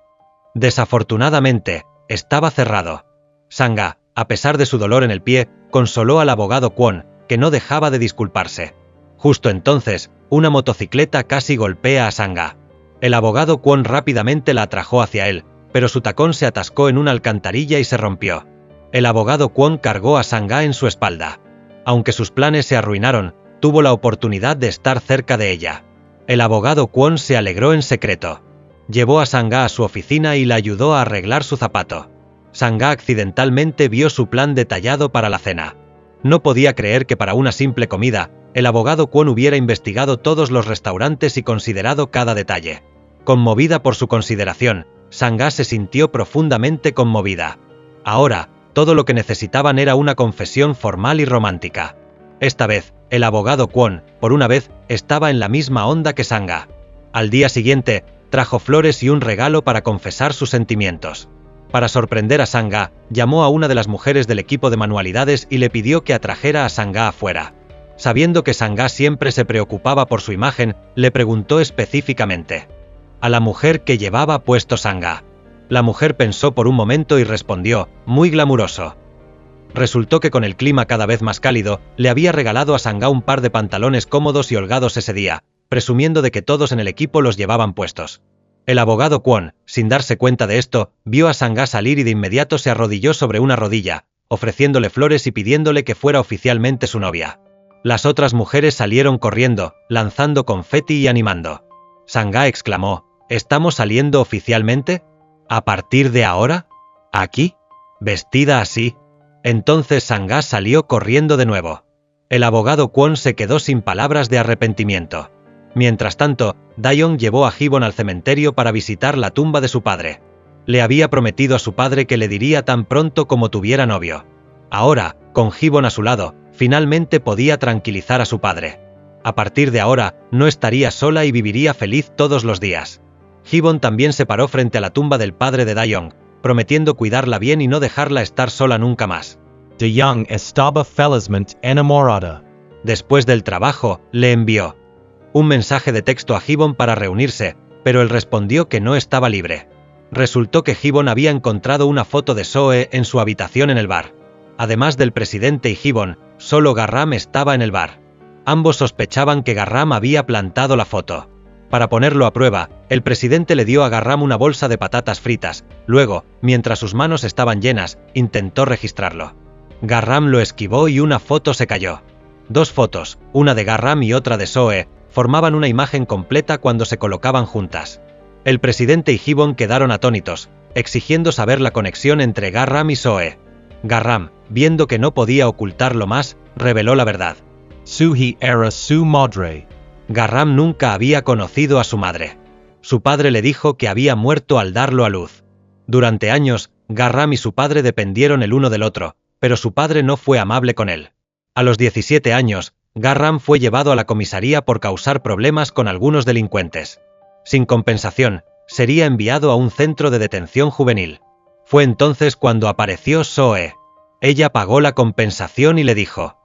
Desafortunadamente, estaba cerrado. Sang-ha, a pesar de su dolor en el pie, consoló al abogado Kwon, que no dejaba de disculparse. Justo entonces, una motocicleta casi golpea a Sang-ha. El abogado Kwon rápidamente la atrajo hacia él, pero su tacón se atascó en una alcantarilla y se rompió. El abogado Kwon cargó a Sang-ha en su espalda. Aunque sus planes se arruinaron, tuvo la oportunidad de estar cerca de ella. El abogado Kwon se alegró en secreto. Llevó a Sang-ha a su oficina y la ayudó a arreglar su zapato. Sang-ha accidentalmente vio su plan detallado para la cena. No podía creer que para una simple comida, el abogado Kwon hubiera investigado todos los restaurantes y considerado cada detalle. Conmovida por su consideración, Sang-ha se sintió profundamente conmovida. Ahora, todo lo que necesitaban era una confesión formal y romántica. Esta vez, el abogado Kwon, por una vez, estaba en la misma onda que Sang-ha. Al día siguiente, trajo flores y un regalo para confesar sus sentimientos. Para sorprender a Sang-ha, llamó a una de las mujeres del equipo de manualidades y le pidió que atrajera a Sang-ha afuera. Sabiendo que Sang-ha siempre se preocupaba por su imagen, le preguntó específicamente a la mujer que llevaba puesto Sang-ha. La mujer pensó por un momento y respondió, muy glamuroso. Resultó que con el clima cada vez más cálido, le había regalado a Sang-ha un par de pantalones cómodos y holgados ese día, presumiendo de que todos en el equipo los llevaban puestos. El abogado Kwon, sin darse cuenta de esto, vio a Sang-ha salir y de inmediato se arrodilló sobre una rodilla, ofreciéndole flores y pidiéndole que fuera oficialmente su novia. Las otras mujeres salieron corriendo, lanzando confeti y animando. Sang-ha exclamó, ¿estamos saliendo oficialmente? ¿A partir de ahora? ¿Aquí? ¿Vestida así? Entonces Sang-ha salió corriendo de nuevo. El abogado Kwon se quedó sin palabras de arrepentimiento. Mientras tanto, Dae-young llevó a Gibbon al cementerio para visitar la tumba de su padre. Le había prometido a su padre que le diría tan pronto como tuviera novio. Ahora, con Gibbon a su lado, finalmente podía tranquilizar a su padre. A partir de ahora, no estaría sola y viviría feliz todos los días. Gibbon también se paró frente a la tumba del padre de Dae-young, prometiendo cuidarla bien y no dejarla estar sola nunca más. Dae-young estaba felizmente enamorada. Después del trabajo, le envió un mensaje de texto a Gibbon para reunirse, pero él respondió que no estaba libre. Resultó que Gibbon había encontrado una foto de Soe en su habitación en el bar. Además del presidente y Gibbon, solo Garram estaba en el bar. Ambos sospechaban que Garram había plantado la foto. Para ponerlo a prueba, el presidente le dio a Garram una bolsa de patatas fritas, luego, mientras sus manos estaban llenas, intentó registrarlo. Garram lo esquivó y una foto se cayó. 2 fotos, una de Garram y otra de Soe, formaban una imagen completa cuando se colocaban juntas. El presidente y Gibbon quedaron atónitos, exigiendo saber la conexión entre Garram y Soe. Garram, viendo que no podía ocultarlo más, reveló la verdad. Suhi era su madre. Garram nunca había conocido a su madre. Su padre le dijo que había muerto al darlo a luz. Durante años, Garram y su padre dependieron el uno del otro, pero su padre no fue amable con él. A los 17 años, Garram fue llevado a la comisaría por causar problemas con algunos delincuentes. Sin compensación, sería enviado a un centro de detención juvenil. Fue entonces cuando apareció Soe. Ella pagó la compensación y le dijo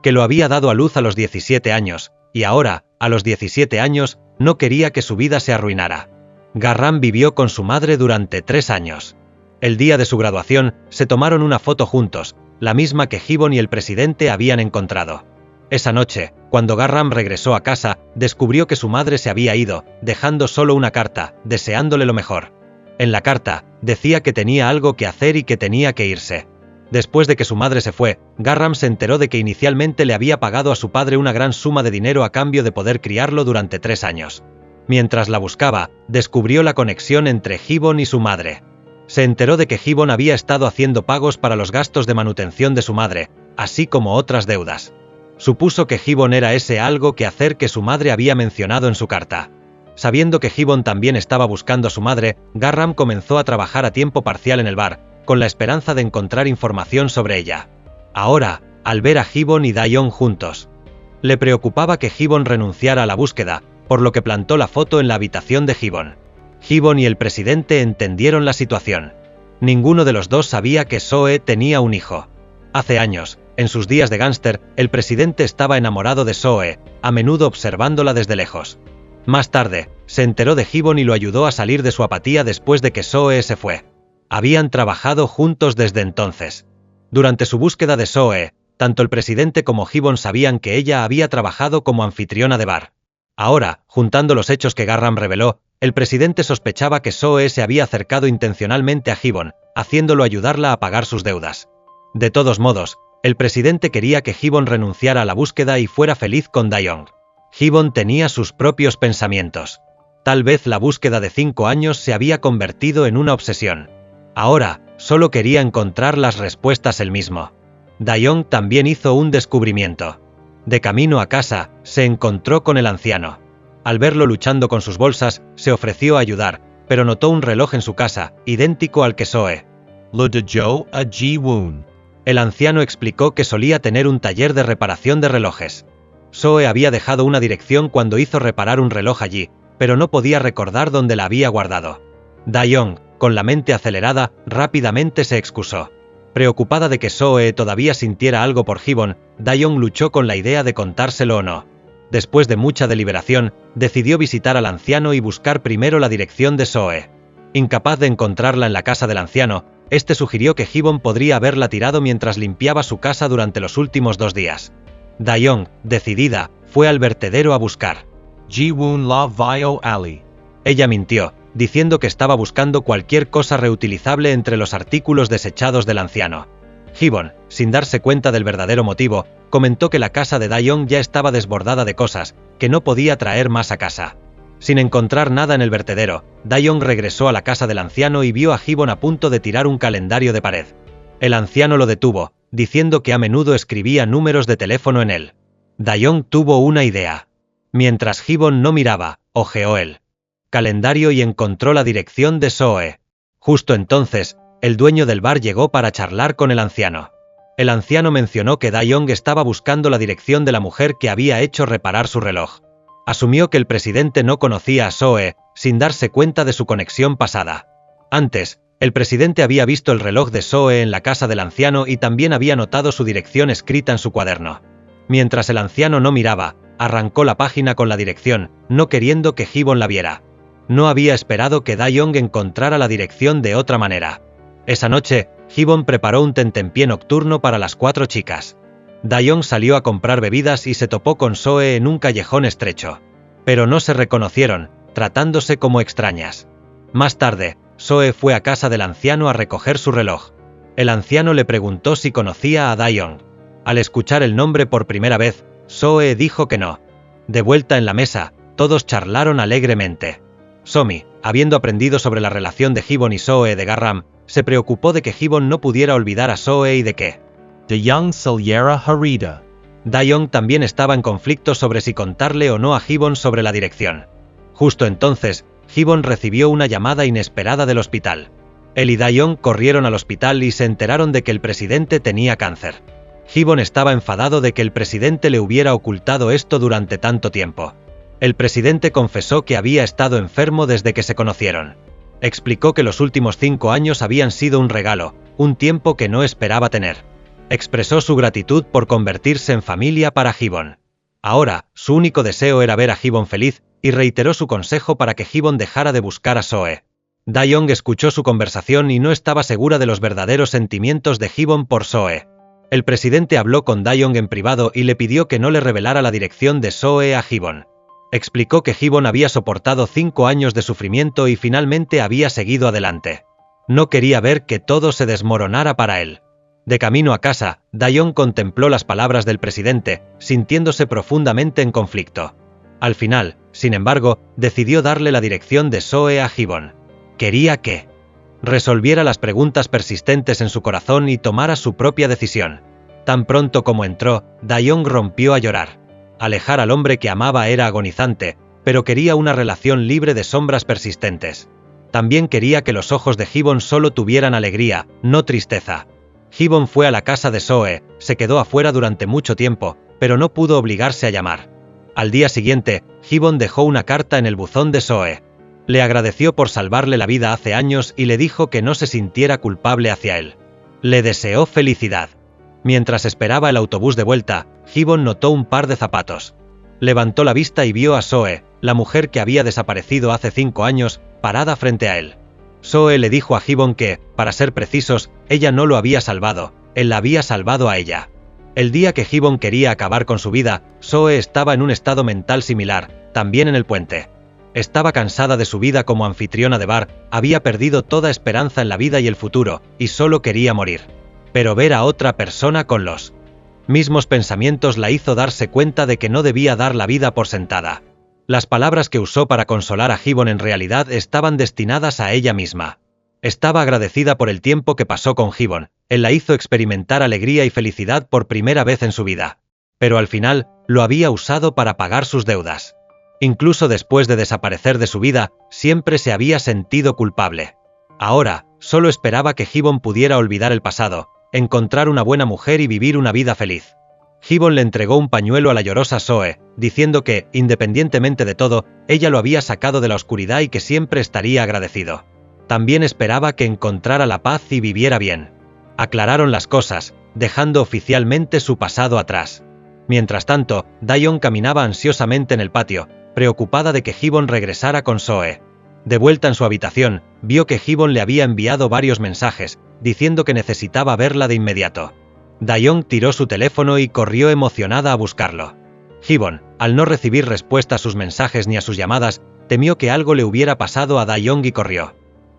que lo había dado a luz a los 17 años, y ahora, a los 17 años, No quería que su vida se arruinara. Garram vivió con su madre durante 3 años. El día de su graduación, se tomaron una foto juntos, la misma que Gibbon y el presidente habían encontrado. Esa noche, cuando Garram regresó a casa, descubrió que su madre se había ido, dejando solo una carta, deseándole lo mejor. En la carta, decía que tenía algo que hacer y que tenía que irse. Después de que su madre se fue, Garram se enteró de que inicialmente le había pagado a su padre una gran suma de dinero a cambio de poder criarlo durante 3 años. Mientras la buscaba, descubrió la conexión entre Gibbon y su madre. Se enteró de que Gibbon había estado haciendo pagos para los gastos de manutención de su madre, así como otras deudas. Supuso que Gibbon era ese algo que hacer que su madre había mencionado en su carta. Sabiendo que Gibbon también estaba buscando a su madre, Garram comenzó a trabajar a tiempo parcial en el bar, con la esperanza de encontrar información sobre ella. Ahora, al ver a Gibbon y Dae-young juntos, le preocupaba que Gibbon renunciara a la búsqueda, por lo que plantó la foto en la habitación de Gibbon. Gibbon y el presidente entendieron la situación. Ninguno de los dos sabía que Soe tenía un hijo. Hace años, en sus días de gángster, el presidente estaba enamorado de Soe, a menudo observándola desde lejos. Más tarde, se enteró de Gibbon y lo ayudó a salir de su apatía después de que Soe se fue. Habían trabajado juntos desde entonces. Durante su búsqueda de Soe, tanto el presidente como Gibbon sabían que ella había trabajado como anfitriona de bar. Ahora, juntando los hechos que Garram reveló, el presidente sospechaba que Soe se había acercado intencionalmente a Gibbon, haciéndolo ayudarla a pagar sus deudas. De todos modos, el presidente quería que Gibbon renunciara a la búsqueda y fuera feliz con Dae-young. Gibbon tenía sus propios pensamientos. Tal vez la búsqueda de 5 años se había convertido en una obsesión. Ahora, solo quería encontrar las respuestas él mismo. Dae-young también hizo un descubrimiento. De camino a casa, se encontró con el anciano. Al verlo luchando con sus bolsas, se ofreció a ayudar, pero notó un reloj en su casa, idéntico al que Soe. Lo de Joe a Ji-woon. El anciano explicó que solía tener un taller de reparación de relojes. Soe había dejado una dirección cuando hizo reparar un reloj allí, pero no podía recordar dónde la había guardado. Dae-young, con la mente acelerada, rápidamente se excusó. Preocupada de que Soe todavía sintiera algo por Gibbon, Dae-young luchó con la idea de contárselo o no. Después de mucha deliberación, decidió visitar al anciano y buscar primero la dirección de Soe. Incapaz de encontrarla en la casa del anciano, este sugirió que Gibbon podría haberla tirado mientras limpiaba su casa durante los últimos 2 días. Dae-young, decidida, fue al vertedero a buscar. Ji-woon la vio ali. Ella mintió, diciendo que estaba buscando cualquier cosa reutilizable entre los artículos desechados del anciano. Gibbon, sin darse cuenta del verdadero motivo, comentó que la casa de Dae-young ya estaba desbordada de cosas, que no podía traer más a casa. Sin encontrar nada en el vertedero, Dae-young regresó a la casa del anciano y vio a Gibbon a punto de tirar un calendario de pared. El anciano lo detuvo, diciendo que a menudo escribía números de teléfono en él. Dae-young tuvo una idea. Mientras Gibbon no miraba, hojeó el calendario y encontró la dirección de Soe. Justo entonces, el dueño del bar llegó para charlar con el anciano. El anciano mencionó que Dae-young estaba buscando la dirección de la mujer que había hecho reparar su reloj. Asumió que el presidente no conocía a Soe, sin darse cuenta de su conexión pasada. Antes, el presidente había visto el reloj de Soe en la casa del anciano y también había notado su dirección escrita en su cuaderno. Mientras el anciano no miraba, arrancó la página con la dirección, no queriendo que Gibbon la viera. No había esperado que Dae-young encontrara la dirección de otra manera. Esa noche, Gibbon preparó un tentempié nocturno para las 4 chicas. Dae-young salió a comprar bebidas y se topó con Soe en un callejón estrecho. Pero no se reconocieron, tratándose como extrañas. Más tarde, Soe fue a casa del anciano a recoger su reloj. El anciano le preguntó si conocía a Dae-young. Al escuchar el nombre por primera vez, Soe dijo que no. De vuelta en la mesa, todos charlaron alegremente. Somi, habiendo aprendido sobre la relación de Gibbon y Soe de Garram, se preocupó de que Gibbon no pudiera olvidar a Soe y de que Dae-young saliera Harida. Dae-young también estaba en conflicto sobre si contarle o no a Gibbon sobre la dirección. Justo entonces, Gibbon recibió una llamada inesperada del hospital. Él y Dae-young corrieron al hospital y se enteraron de que el presidente tenía cáncer. Gibbon estaba enfadado de que el presidente le hubiera ocultado esto durante tanto tiempo. El presidente confesó que había estado enfermo desde que se conocieron. Explicó que los últimos 5 años habían sido un regalo, un tiempo que no esperaba tener. Expresó su gratitud por convertirse en familia para Gibbon. Ahora, su único deseo era ver a Hee-bon feliz, y reiteró su consejo para que Hee-bon dejara de buscar a Soe. Da-young escuchó su conversación y no estaba segura de los verdaderos sentimientos de Hee-bon por Soe. El presidente habló con Da-young en privado y le pidió que no le revelara la dirección de Soe a Hee-bon. Explicó que Hee-bon había soportado 5 años de sufrimiento y finalmente había seguido adelante. No quería ver que todo se desmoronara para él. De camino a casa, Da-young contempló las palabras del presidente, sintiéndose profundamente en conflicto. Al final, sin embargo, decidió darle la dirección de Soe a Hee-bon. Quería que resolviera las preguntas persistentes en su corazón y tomara su propia decisión. Tan pronto como entró, Da-young rompió a llorar. Alejar al hombre que amaba era agonizante, pero quería una relación libre de sombras persistentes. También quería que los ojos de Hee-bon solo tuvieran alegría, no tristeza. Hee-bon fue a la casa de Soe, se quedó afuera durante mucho tiempo, pero no pudo obligarse a llamar. Al día siguiente, Hee-bon dejó una carta en el buzón de Soe. Le agradeció por salvarle la vida hace años y le dijo que no se sintiera culpable hacia él. Le deseó felicidad. Mientras esperaba el autobús de vuelta, Hee-bon notó un par de zapatos. Levantó la vista y vio a Soe, la mujer que había desaparecido hace 5 años, parada frente a él. Soe le dijo a Hee-bon que, para ser precisos, ella no lo había salvado, él la había salvado a ella. El día que Hee-bon quería acabar con su vida, Soe estaba en un estado mental similar, también en el puente. Estaba cansada de su vida como anfitriona de bar, había perdido toda esperanza en la vida y el futuro, y solo quería morir. Pero ver a otra persona con los mismos pensamientos la hizo darse cuenta de que no debía dar la vida por sentada. Las palabras que usó para consolar a Hee-bon en realidad estaban destinadas a ella misma. Estaba agradecida por el tiempo que pasó con Hee-bon, él la hizo experimentar alegría y felicidad por primera vez en su vida. Pero al final, lo había usado para pagar sus deudas. Incluso después de desaparecer de su vida, siempre se había sentido culpable. Ahora, solo esperaba que Hee-bon pudiera olvidar el pasado, encontrar una buena mujer y vivir una vida feliz. Hee-bon le entregó un pañuelo a la llorosa Soe, diciendo que, independientemente de todo, ella lo había sacado de la oscuridad y que siempre estaría agradecido. También esperaba que encontrara la paz y viviera bien. Aclararon las cosas, dejando oficialmente su pasado atrás. Mientras tanto, Da-young caminaba ansiosamente en el patio, preocupada de que Hee-bon regresara con Soe. De vuelta en su habitación, vio que Hee-bon le había enviado varios mensajes, diciendo que necesitaba verla de inmediato. Da-young tiró su teléfono y corrió emocionada a buscarlo. Hee-bon, al no recibir respuesta a sus mensajes ni a sus llamadas, temió que algo le hubiera pasado a Da-young y corrió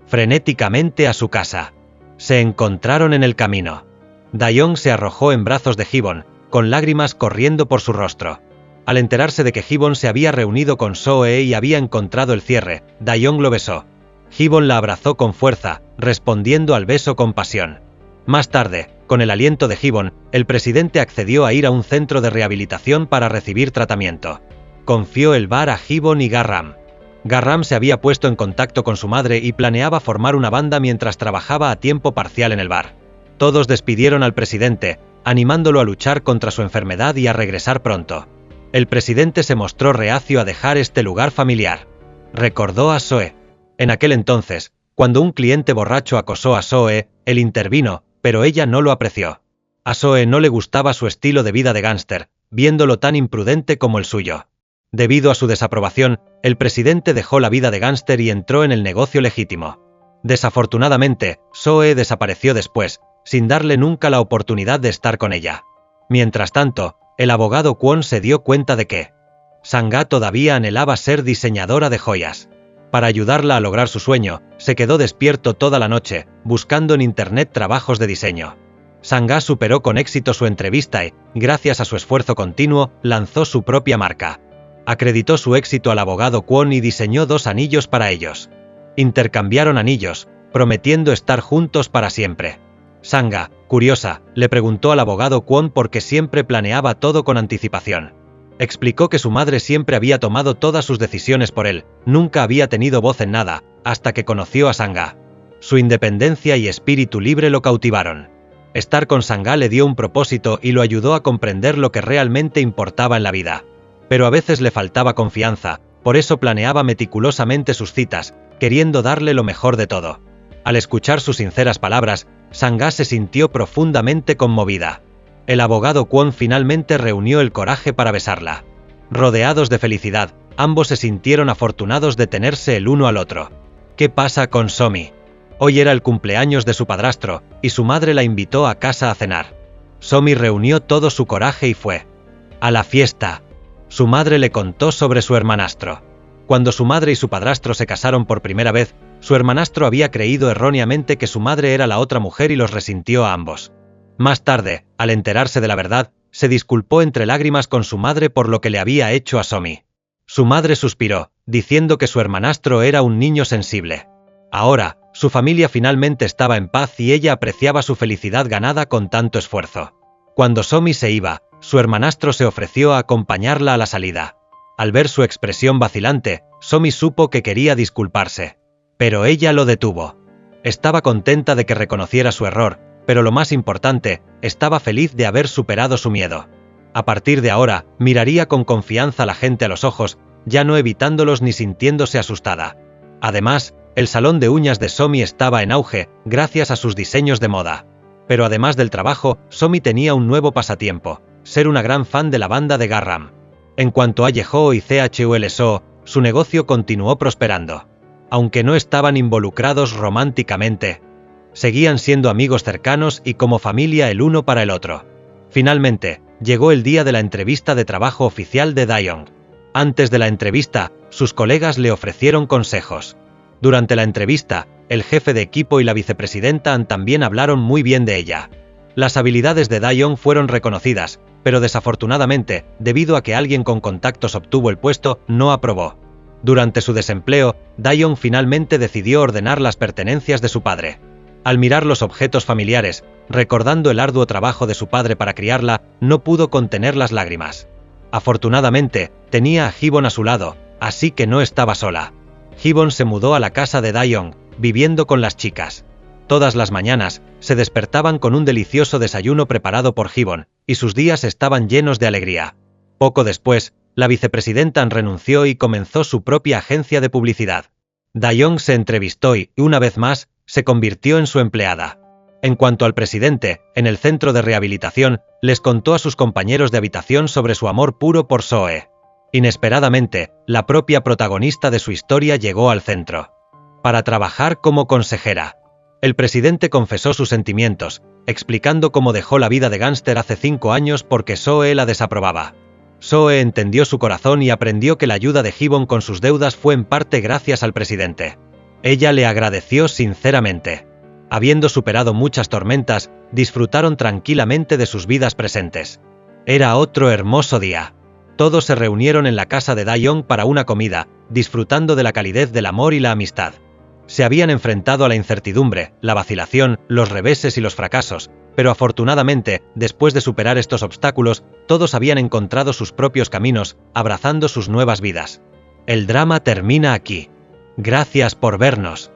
frenéticamente a su casa. Se encontraron en el camino. Da-young se arrojó en brazos de Hee-bon, con lágrimas corriendo por su rostro. Al enterarse de que Hee-bon se había reunido con Soe y había encontrado el cierre, Da-young lo besó. Hee-bon la abrazó con fuerza, respondiendo al beso con pasión. Más tarde, con el aliento de Hee-bon, el presidente accedió a ir a un centro de rehabilitación para recibir tratamiento. Confió el bar a Hee-bon y Ga-ram. Ga-ram se había puesto en contacto con su madre y planeaba formar una banda mientras trabajaba a tiempo parcial en el bar. Todos despidieron al presidente, animándolo a luchar contra su enfermedad y a regresar pronto. El presidente se mostró reacio a dejar este lugar familiar. Recordó a Soe. En aquel entonces, cuando un cliente borracho acosó a Soe, él intervino, pero ella no lo apreció. A Soe no le gustaba su estilo de vida de gángster, viéndolo tan imprudente como el suyo. Debido a su desaprobación, el presidente dejó la vida de gángster y entró en el negocio legítimo. Desafortunadamente, Soe desapareció después, sin darle nunca la oportunidad de estar con ella. Mientras tanto, el abogado Kwon se dio cuenta de que Sang-ga todavía anhelaba ser diseñadora de joyas. Para ayudarla a lograr su sueño, se quedó despierto toda la noche, buscando en internet trabajos de diseño. Sang-ga superó con éxito su entrevista y, gracias a su esfuerzo continuo, lanzó su propia marca. Acreditó su éxito al abogado Kwon y diseñó 2 anillos para ellos. Intercambiaron anillos, prometiendo estar juntos para siempre. Sang-ga, curiosa, le preguntó al abogado Kwon por qué siempre planeaba todo con anticipación. Explicó que su madre siempre había tomado todas sus decisiones por él, nunca había tenido voz en nada, hasta que conoció a Sang-ga. Su independencia y espíritu libre lo cautivaron. Estar con Sang-ga le dio un propósito y lo ayudó a comprender lo que realmente importaba en la vida. Pero a veces le faltaba confianza, por eso planeaba meticulosamente sus citas, queriendo darle lo mejor de todo. Al escuchar sus sinceras palabras, Sang-ga se sintió profundamente conmovida. El abogado Kwon finalmente reunió el coraje para besarla. Rodeados de felicidad, ambos se sintieron afortunados de tenerse el uno al otro. ¿Qué pasa con Somi? Hoy era el cumpleaños de su padrastro, y su madre la invitó a casa a cenar. Somi reunió todo su coraje y fue a la fiesta. Su madre le contó sobre su hermanastro. Cuando su madre y su padrastro se casaron por primera vez, su hermanastro había creído erróneamente que su madre era la otra mujer y los resintió a ambos. Más tarde, al enterarse de la verdad, se disculpó entre lágrimas con su madre por lo que le había hecho a Somi. Su madre suspiró, diciendo que su hermanastro era un niño sensible. Ahora, su familia finalmente estaba en paz y ella apreciaba su felicidad ganada con tanto esfuerzo. Cuando Somi se iba, su hermanastro se ofreció a acompañarla a la salida. Al ver su expresión vacilante, Somi supo que quería disculparse. Pero ella lo detuvo. Estaba contenta de que reconociera su error, pero lo más importante, estaba feliz de haber superado su miedo. A partir de ahora, miraría con confianza a la gente a los ojos, ya no evitándolos ni sintiéndose asustada. Además, el salón de uñas de Somi estaba en auge, gracias a sus diseños de moda. Pero además del trabajo, Somi tenía un nuevo pasatiempo, ser una gran fan de la banda de Garram. En cuanto a Yeho y CHULSO, su negocio continuó prosperando. Aunque no estaban involucrados románticamente, seguían siendo amigos cercanos y como familia el uno para el otro. Finalmente, llegó el día de la entrevista de trabajo oficial de Dayoung. Antes de la entrevista, sus colegas le ofrecieron consejos. Durante la entrevista, el jefe de equipo y la vicepresidenta también hablaron muy bien de ella. Las habilidades de Dayoung fueron reconocidas, pero desafortunadamente, debido a que alguien con contactos obtuvo el puesto, no aprobó. Durante su desempleo, Dayoung finalmente decidió ordenar las pertenencias de su padre. Al mirar los objetos familiares, recordando el arduo trabajo de su padre para criarla, no pudo contener las lágrimas. Afortunadamente, tenía a Hibon a su lado, así que no estaba sola. Hibon se mudó a la casa de Dayoung, viviendo con las chicas. Todas las mañanas, se despertaban con un delicioso desayuno preparado por Hibon, y sus días estaban llenos de alegría. Poco después, la vicepresidenta renunció y comenzó su propia agencia de publicidad. Dayoung se entrevistó y, una vez más, se convirtió en su empleada. En cuanto al presidente, en el centro de rehabilitación, les contó a sus compañeros de habitación sobre su amor puro por Soe. Inesperadamente, la propia protagonista de su historia llegó al centro. Para trabajar como consejera. El presidente confesó sus sentimientos, explicando cómo dejó la vida de gángster hace 5 años porque Soe la desaprobaba. Soe entendió su corazón y aprendió que la ayuda de Hibon con sus deudas fue en parte gracias al presidente. Ella le agradeció sinceramente. Habiendo superado muchas tormentas, disfrutaron tranquilamente de sus vidas presentes. Era otro hermoso día. Todos se reunieron en la casa de Dayoung para una comida, disfrutando de la calidez del amor y la amistad. Se habían enfrentado a la incertidumbre, la vacilación, los reveses y los fracasos, pero afortunadamente, después de superar estos obstáculos, todos habían encontrado sus propios caminos, abrazando sus nuevas vidas. El drama termina aquí. Gracias por vernos.